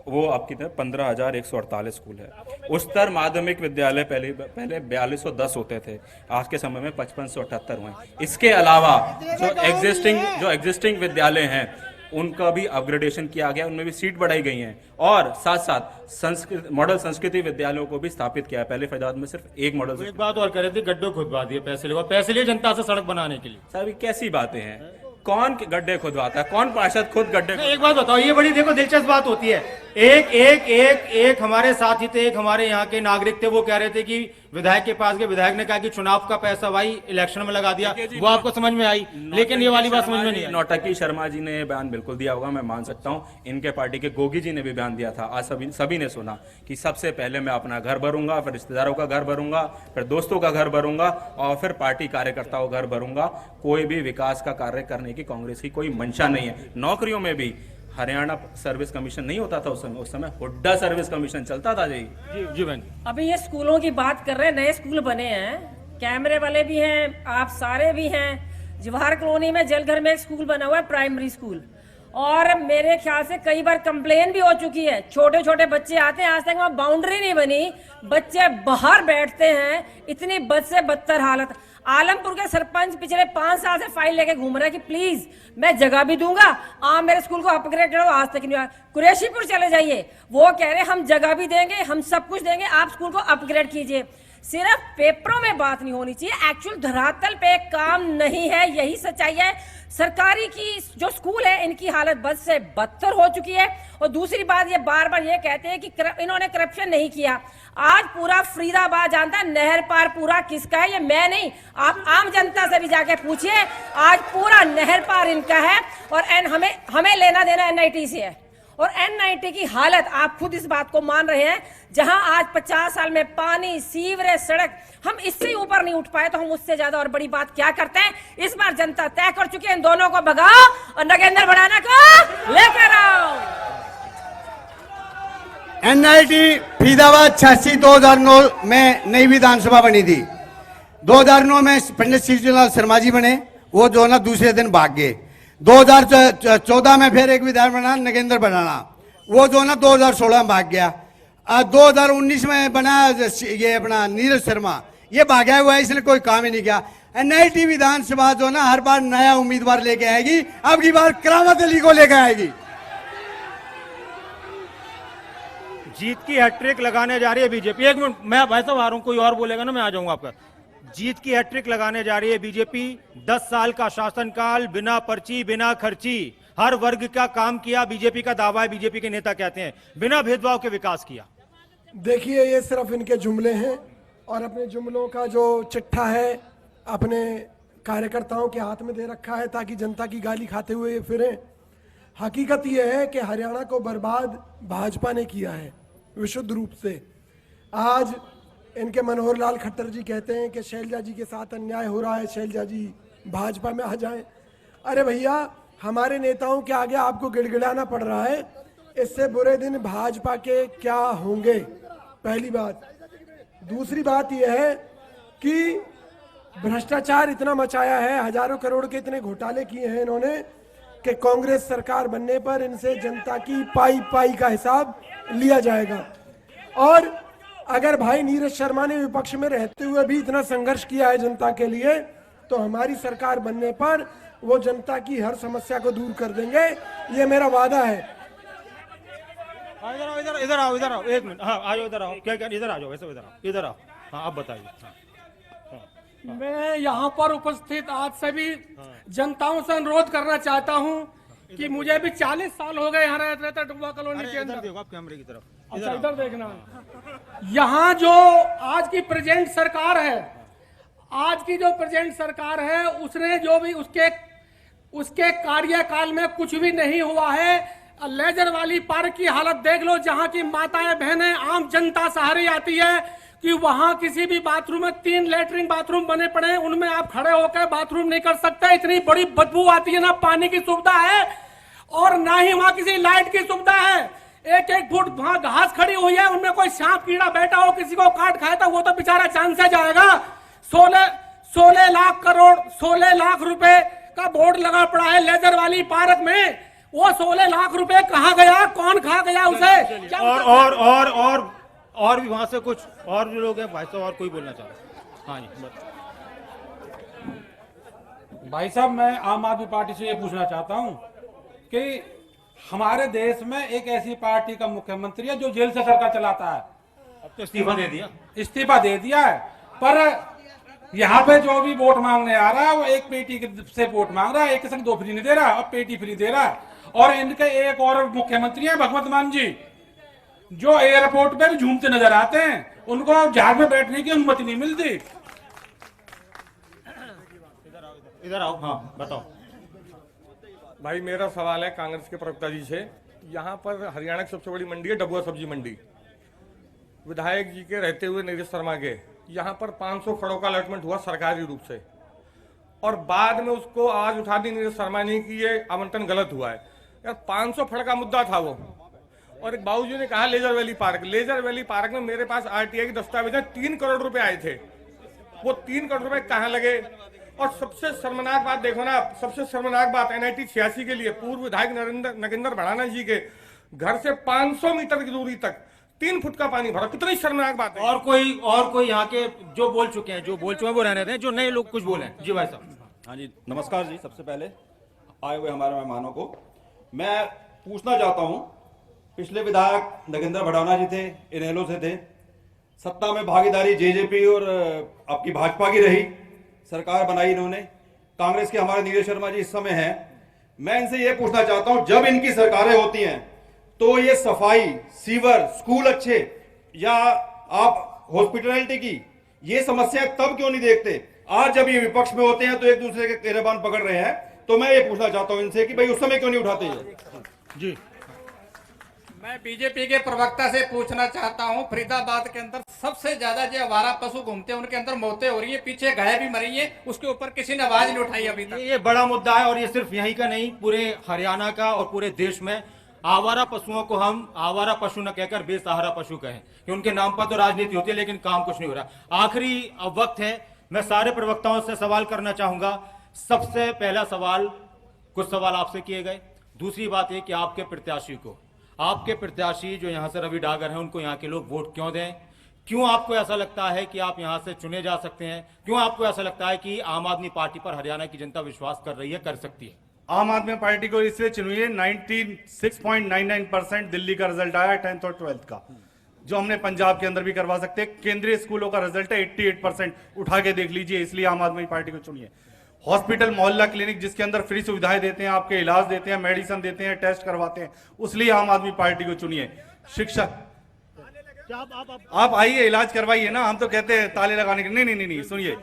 वो अब कितने 15,148 स्कूल है। उच्चतर माध्यमिक विद्यालय पहले 4210 होते थे, आज के समय में 5578 हुए। इसके अलावा जो एग्जिस्टिंग विद्यालय हैं उनका भी अपग्रेडेशन किया गया, उनमें भी सीट बढ़ाई गई हैं और साथ साथ मॉडल संस्कृति विद्यालयों को भी स्थापित किया है। पहले फैजाबाद में सिर्फ एक मॉडल। एक बात और कह रहे थे, गड्ढे खुदवा दिए, पैसे लिए जनता से सड़क बनाने के लिए। सर कैसी बातें हैं, कौन गड्ढे खुदवाता है, कौन पार्षद खुद गड्ढे? एक बात बताओ, ये बड़ी देखो दिलचस्प बात होती है। एक हमारे साथी थे, एक हमारे यहाँ के नागरिक थे, वो कह रहे थे कि विधायक के पास गए, विधायक ने कहा कि चुनाव का पैसा भाई इलेक्शन में लगा दिया। वो आपको समझ में आई, लेकिन ये वाली बात समझ में नहीं आई। नौटंकी शर्मा जी ने बयान बिल्कुल दिया होगा, मैं मान सकता हूँ। इनके पार्टी के गोगी जी ने भी बयान दिया था, आज सभी ने सुना कि सबसे पहले मैं अपना घर भरूंगा, फिर रिश्तेदारों का घर भरूंगा, फिर दोस्तों का घर भरूंगा और फिर पार्टी कार्यकर्ताओं का घर भरूंगा। कोई भी विकास का कार्य करने की कांग्रेस की कोई मंशा नहीं है। नौकरियों में भी हरियाणा सर्विस कमीशन नहीं होता था उस समय हुड्डा सर्विस कमीशन चलता था जी। जी बहन। अभी ये स्कूलों की बात कर रहे हैं, नए स्कूल बने हैं, कैमरे वाले भी हैं, आप सारे भी हैं। जवाहर कॉलोनी में जलघर में एक स्कूल बना हुआ है, प्राइमरी स्कूल, और मेरे ख्याल से कई बार कंप्लेन भी हो चुकी है। छोटे छोटे बच्चे आते हैं, आज तक वहाँ बाउंड्री नहीं बनी, बच्चे बाहर बैठते हैं, इतनी बद से बदतर हालत। आलमपुर के सरपंच पिछले 5 साल से फाइल लेके घूम रहा है कि प्लीज मैं जगह भी दूंगा, आप मेरे स्कूल को अपग्रेड करो, आज तक नहीं हुआ। कुरैशीपुर चले जाइए, वो कह रहे हम जगह भी देंगे, हम सब कुछ देंगे, आप स्कूल को अपग्रेड कीजिए। सिर्फ पेपरों में बात नहीं होनी चाहिए, एक्चुअल धरातल पे काम नहीं है, यही सच्चाई है। सरकारी की जो स्कूल है इनकी हालत बद से बदतर हो चुकी है। और दूसरी बात, ये बार बार ये कहते हैं कि इन्होंने करप्शन नहीं किया। आज पूरा फरीदाबाद जानता है नहर पार पूरा किसका है, ये मैं नहीं, आप आम जनता से भी जाके पूछिए, आज पूरा नहर पार इनका है। और हमें लेना देना एनआईटी से है, और एनआईटी की हालत आप खुद इस बात को मान रहे हैं। जहां आज 50 साल में पानी, सीवरेज, सड़क, हम इससे ऊपर नहीं उठ पाए तो हम उससे ज्यादा और बड़ी बात क्या करते हैं। इस बार जनता तय कर चुकी है, इन दोनों को भगाओ और नगेंद्र भड़ाना को लेकर आओ। एनआईटी फरीदाबाद 86-2009 में नई विधानसभा बनी थी। 2009 में पंडित शिवलाल शर्मा जी बने, वो जो ना दूसरे दिन भाग गए। 2014 में फिर एक विधायक बना नगेंद्र भड़ाना, वो जो ना 2016 में भाग गया। 2019 में बना ये अपना नीरज शर्मा, ये भागा हुआ है, इसने कोई काम ही नहीं किया। एनआईटी विधानसभा जो ना हर बार नया उम्मीदवार लेके आएगी, अब की बार करामत अली को लेकर आएगी। जीत की हैट्रिक लगाने जा रही है बीजेपी। एक मिनट, मैं भाई साहब आ रहा हूं, कोई और बोलेगा ना मैं आ जाऊंगा आपका। जीत की हैट्रिक लगाने जा रही है बीजेपी। 10 साल का शासनकाल, बिना पर्ची, बिना खर्ची, हर वर्ग का काम किया, बीजेपी का दावा है, बीजेपी के नेता कहते हैं बिना भेदभाव के विकास किया। देखिए, ये सिर्फ इनके जुमले हैं, और अपने जुमलों का जो चिट्ठा है अपने कार्यकर्ताओं के हाथ में दे रखा है ताकि जनता की गाली खाते हुए फिरें। हकीकत यह है कि हरियाणा को बर्बाद भाजपा ने किया है विशुद्ध रूप से। आज इनके मनोहर लाल खट्टर जी कहते हैं कि शैलजा जी के साथ अन्याय हो रहा है, शैलजा जी भाजपा में आ जाएं। अरे भैया, हमारे नेताओं के आगे आपको गिड़गिड़ाना पड़ रहा है, इससे बुरे दिन भाजपा के क्या होंगे, पहली बात। दूसरी बात यह है कि भ्रष्टाचार इतना मचाया है, हजारों करोड़ के इतने घोटाले किए हैं इन्होंने कि कांग्रेस सरकार बनने पर इनसे जनता की पाई पाई का हिसाब लिया जाएगा। और अगर भाई नीरज शर्मा ने विपक्ष में रहते हुए भी इतना संघर्ष किया है जनता के लिए, तो हमारी सरकार बनने पर वो जनता की हर समस्या को दूर कर देंगे, ये मेरा वादा है। इधर आओ, इधर आओ, इधर आओ, एक मिनट। हाँ, आ जाओ, इधर आओ। क्या इधर आ जाओ, वैसे इधर आओ, इधर आओ। हाँ, आप बताइए। मैं यहाँ पर उपस्थित आज सभी जनताओं से अनुरोध करना चाहता हूँ कि मुझे भी 40 साल हो गए यहाँ रहता डुब्बा कॉलोनी के अंदर। देखो आप कैमरे की तरफ, अच्छा इधर देखना। यहाँ जो आज की प्रेजेंट सरकार है, आज की जो प्रेजेंट सरकार है, उसने जो भी उसके कार्यकाल में कुछ भी नहीं हुआ है। लेजर वाली पार्क की हालत देख लो, जहाँ की माताएं बहनें आम जनता सहारे आती है कि वहां किसी भी बाथरूम में 3 लैट्रिन बाथरूम बने पड़े हैं, उनमें आप खड़े होकर बाथरूम नहीं कर सकते, इतनी बड़ी बदबू आती है। ना पानी की सुविधा है और ना ही वहां किसी लाइट की सुविधा है। 1-1 फुट वहां घास खड़ी हुई है, उनमें कोई सांप कीड़ा बैठा हो, किसी को काट खाया था, वो तो बेचारा जान से जाएगा। 16 लाख करोड़ 16 लाख रुपए का बोर्ड लगा पड़ा है लेजर वाली पार्क में, वो 16 लाख रुपए कहाँ गया, कौन खा गया उसे? और भी वहां से कुछ और भी लोग हैं भाई साहब, और कोई बोलना चाह रहा? हाँ जी भाई साहब, मैं आम आदमी पार्टी से ये पूछना चाहता हूं कि हमारे देश में एक ऐसी पार्टी का मुख्यमंत्री है जो जेल से सरकार चलाता है। अब तो इस्तीफा दे दिया है, पर यहाँ पे जो भी वोट मांगने आ रहा है वो एक पेटी से वोट मांग रहा है, एक के संग 2 फ्री नहीं दे रहा, अब पेटी फ्री दे रहा है। और इनके एक और मुख्यमंत्री है भगवंत मान जी, जो एयरपोर्ट पे भी झूमते नजर आते हैं, उनको जहाज में बैठने की अनुमति नहीं मिलती। इधर आओ। हाँ, बताओ भाई। मेरा सवाल है कांग्रेस के प्रवक्ता जी से। यहाँ पर हरियाणा की सबसे बड़ी मंडी है डबुआ सब्जी मंडी, विधायक जी के रहते हुए नीरज शर्मा के यहाँ पर 500 खड़ों का अलॉटमेंट हुआ सरकारी रूप से, और बाद में उसको आज उठा दी नीरज शर्मा ने कि ये आवंटन गलत हुआ है। यार 500 फड़ का मुद्दा था वो। और एक बाबूजी ने कहा लेजर वैली पार्क में मेरे पास आरटीआई के दस्तावेज 3 करोड़ रुपए आए थे। वो 3 करोड़ रुपए कहाँ लगे? और सबसे शर्मनाक बात देखो ना, सबसे शर्मनाक बात NIT 86 के लिए पूर्व विधायक नगेंद्र भड़ाना जी के घर से 500 मीटर की दूरी तक 3 फुट का पानी भरा। कितनी शर्मनाक बात है। और कोई यहाँ के जो बोल चुके हैं वो रहने दें, जो नए लोग कुछ बोले। जी भाई साहब। हाँ जी, नमस्कार जी। सबसे पहले आए हुए हमारे मेहमानों को मैं पूछना चाहता हूँ, पिछले विधायक नगेंद्र भड़ाना जी थे, इनेलो से थे, सत्ता में भागीदारी जेजेपी और आपकी भाजपा की रही, सरकार बनाई इन्होंने, कांग्रेस के हमारे नीरज शर्मा जी इस समय हैं। मैं इनसे ये पूछना चाहता हूं, जब इनकी सरकारें होती हैं तो ये सफाई, सीवर, स्कूल अच्छे या आप हॉस्पिटलिटी की ये समस्याएं तब क्यों नहीं देखते? आज जब ये विपक्ष में होते हैं तो एक दूसरे के गिरबान पकड़ रहे हैं, तो मैं ये पूछना चाहता हूं इनसे कि भाई उस समय क्यों नहीं उठाते ये? जी मैं बीजेपी के प्रवक्ता से पूछना चाहता हूं, फरीदाबाद के अंदर सबसे ज्यादा जो आवारा पशु घूमते हैं उनके अंदर मौतें हो रही है, पीछे गाय भी मरी है, उसके ऊपर किसी ने आवाज नहीं उठाई अभी तक। ये बड़ा मुद्दा है और ये सिर्फ यहीं का नहीं, पूरे हरियाणा का और पूरे देश में आवारा पशुओं को हम आवारा पशु न कहकर बेसहारा पशु कहें कि उनके नाम पर तो राजनीति होती है लेकिन काम कुछ नहीं हो रहा। आखिरी अब वक्त है, मैं सारे प्रवक्ताओं से सवाल करना चाहूंगा। सबसे पहला सवाल, कुछ सवाल आपसे किए गए। दूसरी बात है कि आपके प्रत्याशी जो यहाँ से रवि डागर हैं, उनको यहाँ के लोग वोट क्यों दें? क्यों आपको ऐसा लगता है कि आप यहाँ से चुने जा सकते हैं? क्यों आपको ऐसा लगता है कि आम आदमी पार्टी पर हरियाणा की जनता विश्वास कर रही है, कर सकती है? आम आदमी पार्टी को इसलिए चुनी है, 96.99% दिल्ली का रिजल्ट आया 10th और 12th का, जो हमने पंजाब के अंदर भी करवा सकते हैं। केंद्रीय स्कूलों का रिजल्ट है 88%, उठा के देख लीजिए, इसलिए आम आदमी पार्टी को चुनिए। हॉस्पिटल, मोहल्ला क्लिनिक जिसके अंदर फ्री सुविधाएं देते हैं, आपके इलाज देते हैं, मेडिसिन देते हैं, टेस्ट करवाते हैं, उसलिए आम आदमी पार्टी को चुनिए। शिक्षा, आप आइए इलाज करवाइए ना, हम तो कहते हैं ताले लगाने के। नहीं, सुनिए,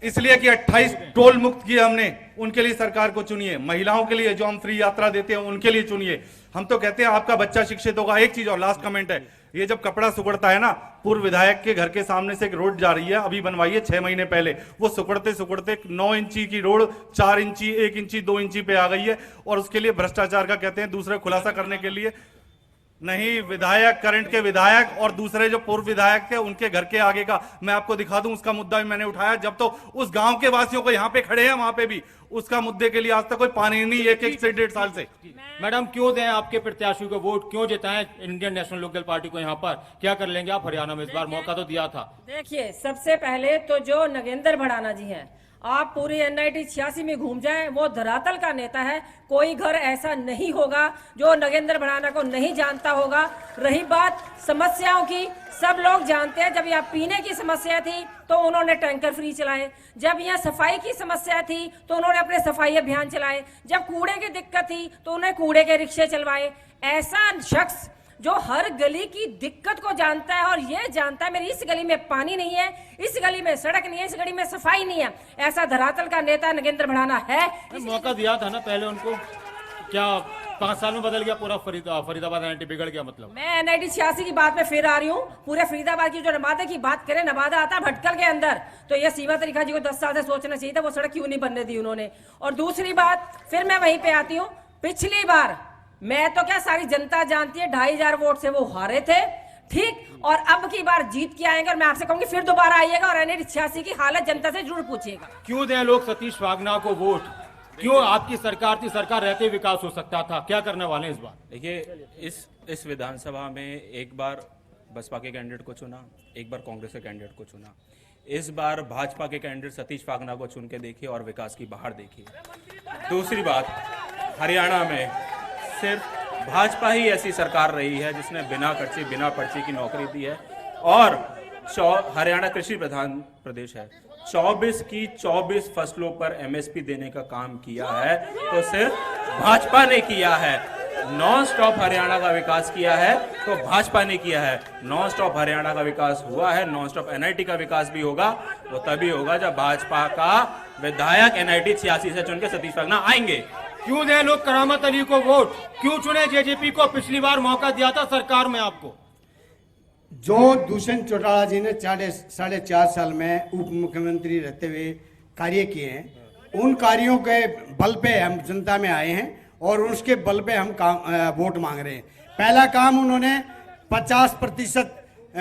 इसलिए कि 28 टोल मुक्त किए हमने, उनके लिए सरकार को चुनिए। महिलाओं के लिए जो हम फ्री यात्रा देते हैं उनके लिए चुनिए। हम तो कहते हैं आपका बच्चा शिक्षित होगा। एक चीज और, लास्ट कमेंट है, ये जब कपड़ा सुकड़ता है ना, पूर्व विधायक के घर के सामने से एक रोड जा रही है, अभी बनवाई है 6 महीने पहले, वो सुकड़ते 9 इंची की रोड 4 इंची, 1 इंची, 2 इंची पे आ गई है। और उसके लिए भ्रष्टाचार का कहते हैं दूसरे खुलासा करने के लिए नहीं, विधायक, करंट के विधायक और दूसरे जो पूर्व विधायक थे उनके घर के आगे का मैं आपको दिखा दूं, उसका मुद्दा भी मैंने उठाया। जब तो उस गांव के वासियों को यहाँ पे खड़े हैं, वहां पे भी उसका मुद्दे के लिए आज तक कोई पानी नहीं, 1 से 1.5 साल से। मैडम, क्यों दें आपके प्रत्याशी को वोट? क्यों जिताएं इंडियन नेशनल लोकदल पार्टी को यहाँ पर? क्या कर लेंगे आप हरियाणा में? इस बार मौका तो दिया था। देखिए, सबसे पहले तो जो नगेंद्र भड़ाना जी हैं, आप पूरी NIT 86 में घूम जाएं, वो धरातल का नेता है। कोई घर ऐसा नहीं होगा जो नगेंद्र भड़ाना को नहीं जानता होगा। रही बात समस्याओं की, सब लोग जानते हैं, जब यहाँ पीने की समस्या थी तो उन्होंने टैंकर फ्री चलाए, जब यहाँ सफाई की समस्या थी तो उन्होंने अपने सफाई अभियान चलाए, जब कूड़े की दिक्कत थी तो उन्होंने कूड़े के रिक्शे चलवाए। ऐसा शख्स जो हर गली की दिक्कत को जानता है और ये जानता है मेरी इस गली में पानी नहीं है, इस गली में सड़क नहीं है, इस गली में सफाई नहीं है, ऐसा धरातल का नेता नगेंद्र भड़ाना है। मौका दिया था ना पहले उनको, क्या 5 साल में बदल गया पूरा फरीदाबाद NIT बिगड़ गया? मतलब मैं NIT 86 की बात में फिर आ रही हूँ। पूरे फरीदाबाद की जो नवादा की बात करें, नवादा आता भटकल के अंदर, तो ये सीमा तरीका जी को 10 साल से सोचना चाहिए था, वो सड़क क्यों नहीं बनने दी उन्होंने। और दूसरी बात, फिर मैं वहीं पे आती हूँ, पिछली बार मैं तो क्या सारी जनता जानती है 2500 वोट से वो हारे थे, ठीक, और अब की बार जीत के आएंगे। और मैं आपसे कहूंगी फिर दोबारा आइएगा और NIT 86 की हालत जनता से जरूर पूछिएगा। क्यों दें लोग सतीश वागना को वोट? क्यों? आपकी सरकार थी, सरकार रहते ही विकास हो सकता था। क्या करने वाले हैं इस बार? देखिए, इस विधानसभा में एक बार बसपा के कैंडिडेट को चुना, एक बार कांग्रेस के कैंडिडेट को चुना, इस बार भाजपा के कैंडिडेट सतीश वागना को चुन के देखिए और विकास की बहार देखिए। दूसरी बात, हरियाणा में सिर्फ भाजपा ही ऐसी सरकार रही है जिसने बिना खर्चे, बिना पर्ची की नौकरी दी है। और हरियाणा कृषि प्रधान प्रदेश है, 24 की 24 फसलों पर MSP देने का काम किया है तो सिर्फ भाजपा ने किया है। नॉन स्टॉप हरियाणा का विकास किया है तो भाजपा ने किया है। नॉन स्टॉप हरियाणा का विकास हुआ है, नॉन स्टॉप NIT का विकास भी होगा, वो तभी होगा जब भाजपा का विधायक NIT 86 से चुन के सतीश वागना आएंगे। क्यों दें लोग करामत अली को वोट? क्यों चुने JJP को? पिछली बार मौका दिया था सरकार में आपको। जो दुष्यंत चौटाला जी ने 4.5 साल में उप मुख्यमंत्री रहते हुए कार्य किए हैं, उन कार्यों के बल पे हम जनता में आए हैं और उसके बल पे हम वोट मांग रहे हैं। पहला काम उन्होंने 50%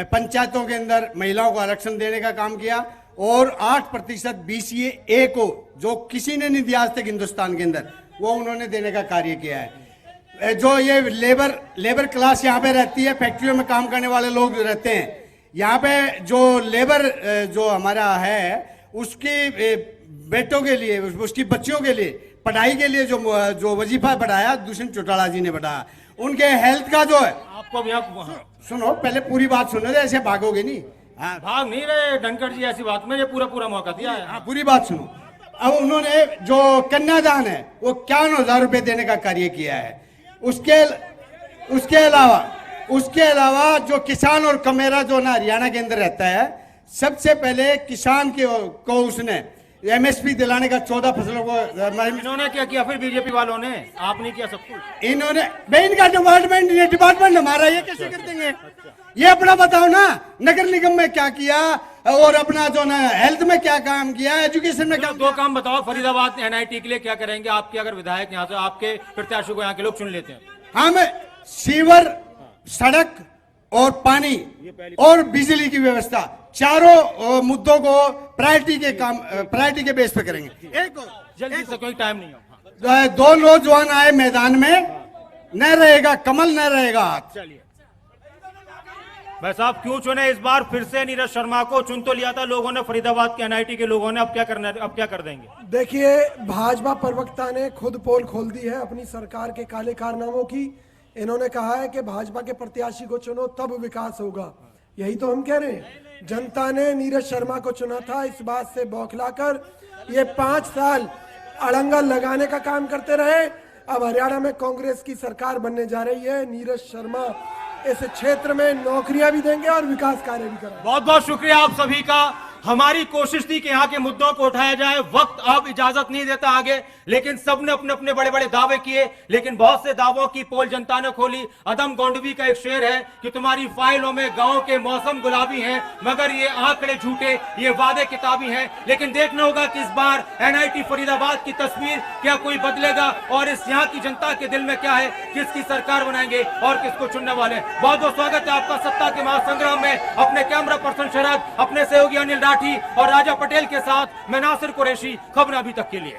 पंचायतों के अंदर महिलाओं को आरक्षण देने का काम किया और 8% BCA को, जो किसी ने नहीं दिया आज तक हिंदुस्तान के अंदर, वो उन्होंने देने का कार्य किया है। जो ये लेबर क्लास यहाँ पे रहती है, फैक्ट्रियों में काम करने वाले लोग रहते हैं, यहाँ पे जो लेबर जो हमारा है उसकी बेटों के लिए, उसकी बच्चियों के लिए पढ़ाई के लिए जो वजीफा बढ़ाया दुष्यंत चौटाला जी ने बढ़ाया। उनके हेल्थ का जो है, आपको सुनो पहले पूरी बात सुनो, ऐसे भागोगे नहीं। हाँ, भाग नहीं रहे धनखड़ जी ऐसी बात में, ये पूरा मौका दिया है। हाँ, पूरी बात सुनो। अब उन्होंने जो कन्यादान है वो 51,000 रुपए देने का कार्य किया है। उसके अलावा जो किसान और कमेरा जो ना हरियाणा के अंदर रहता है, सबसे पहले किसान को उसने MSP दिलाने का 14 फसलों को। इन्होंने क्या किया फिर बीजेपी वालों ने? आपने किया सब कुछ। इन्होंने इनका डिपार्टमेंट हमारा, ये कैसे कर देंगे? ये अपना बताओ ना, नगर निगम में क्या किया और अपना जो ना हेल्थ में क्या काम किया, एजुकेशन में क्या। दो काम बताओ, फरीदाबाद NIT के लिए क्या करेंगे? आपके अगर विधायक यहाँ से आपके प्रत्याशी को यहाँ के लोग चुन लेते हैं। हाँ, मैं सीवर, सड़क और पानी और बिजली की व्यवस्था, चारों मुद्दों को प्रायोरिटी के बेस पे करेंगे। जल्दी से, कोई टाइम नहीं है। 2 नौजवान आए मैदान में, न रहेगा कमल न रहेगा हाथ। चलिए भाई साहब, क्यों चुने इस बार फिर से नीरज शर्मा को? चुन तो लिया था लोगों ने, फरीदाबाद के NIT के लोगों ने, अब क्या करना है? अब क्या कर देंगे? देखिए, भाजपा प्रवक्ता ने खुद पोल खोल दी है अपनी सरकार के काले कारनामों की। इन्होंने कहा है कि भाजपा के प्रत्याशी को चुनो तब विकास होगा। यही तो हम कह रहे हैं। जनता ने नीरज शर्मा को चुना था इस बात से बौखलाकर ये 5 साल अड़ंगा लगाने का काम करते रहे। अब हरियाणा में कांग्रेस की सरकार बनने जा रही है। नीरज शर्मा इस क्षेत्र में नौकरियां भी देंगे और विकास कार्य भी करेंगे। बहुत बहुत शुक्रिया आप सभी का। हमारी कोशिश थी कि यहाँ के मुद्दों को उठाया जाए। वक्त अब इजाजत नहीं देता आगे, लेकिन सबने अपने अपने बड़े बड़े दावे किए, लेकिन बहुत से दावों की पोल जनता ने खोली। अदम गोंडवी का एक शेर है कि तुम्हारी फाइलों में गांव के मौसम गुलाबी हैं, मगर ये आंकड़े झूठे, ये वादे किताबी हैं। लेकिन देखना होगा कि इस बार NIT फरीदाबाद की तस्वीर क्या कोई बदलेगा और इस यहाँ की जनता के दिल में क्या है, किसकी सरकार बनाएंगे और किसको चुनने वाले हैं। बहुत बहुत स्वागत है आपका सत्ता के महासंग्राम में। अपने कैमरा पर्सन शरद, अपने सहयोगी अनिल राठी और राजा पटेल के साथ मैं नासिर कुरैशी, खबर अभी तक के लिए।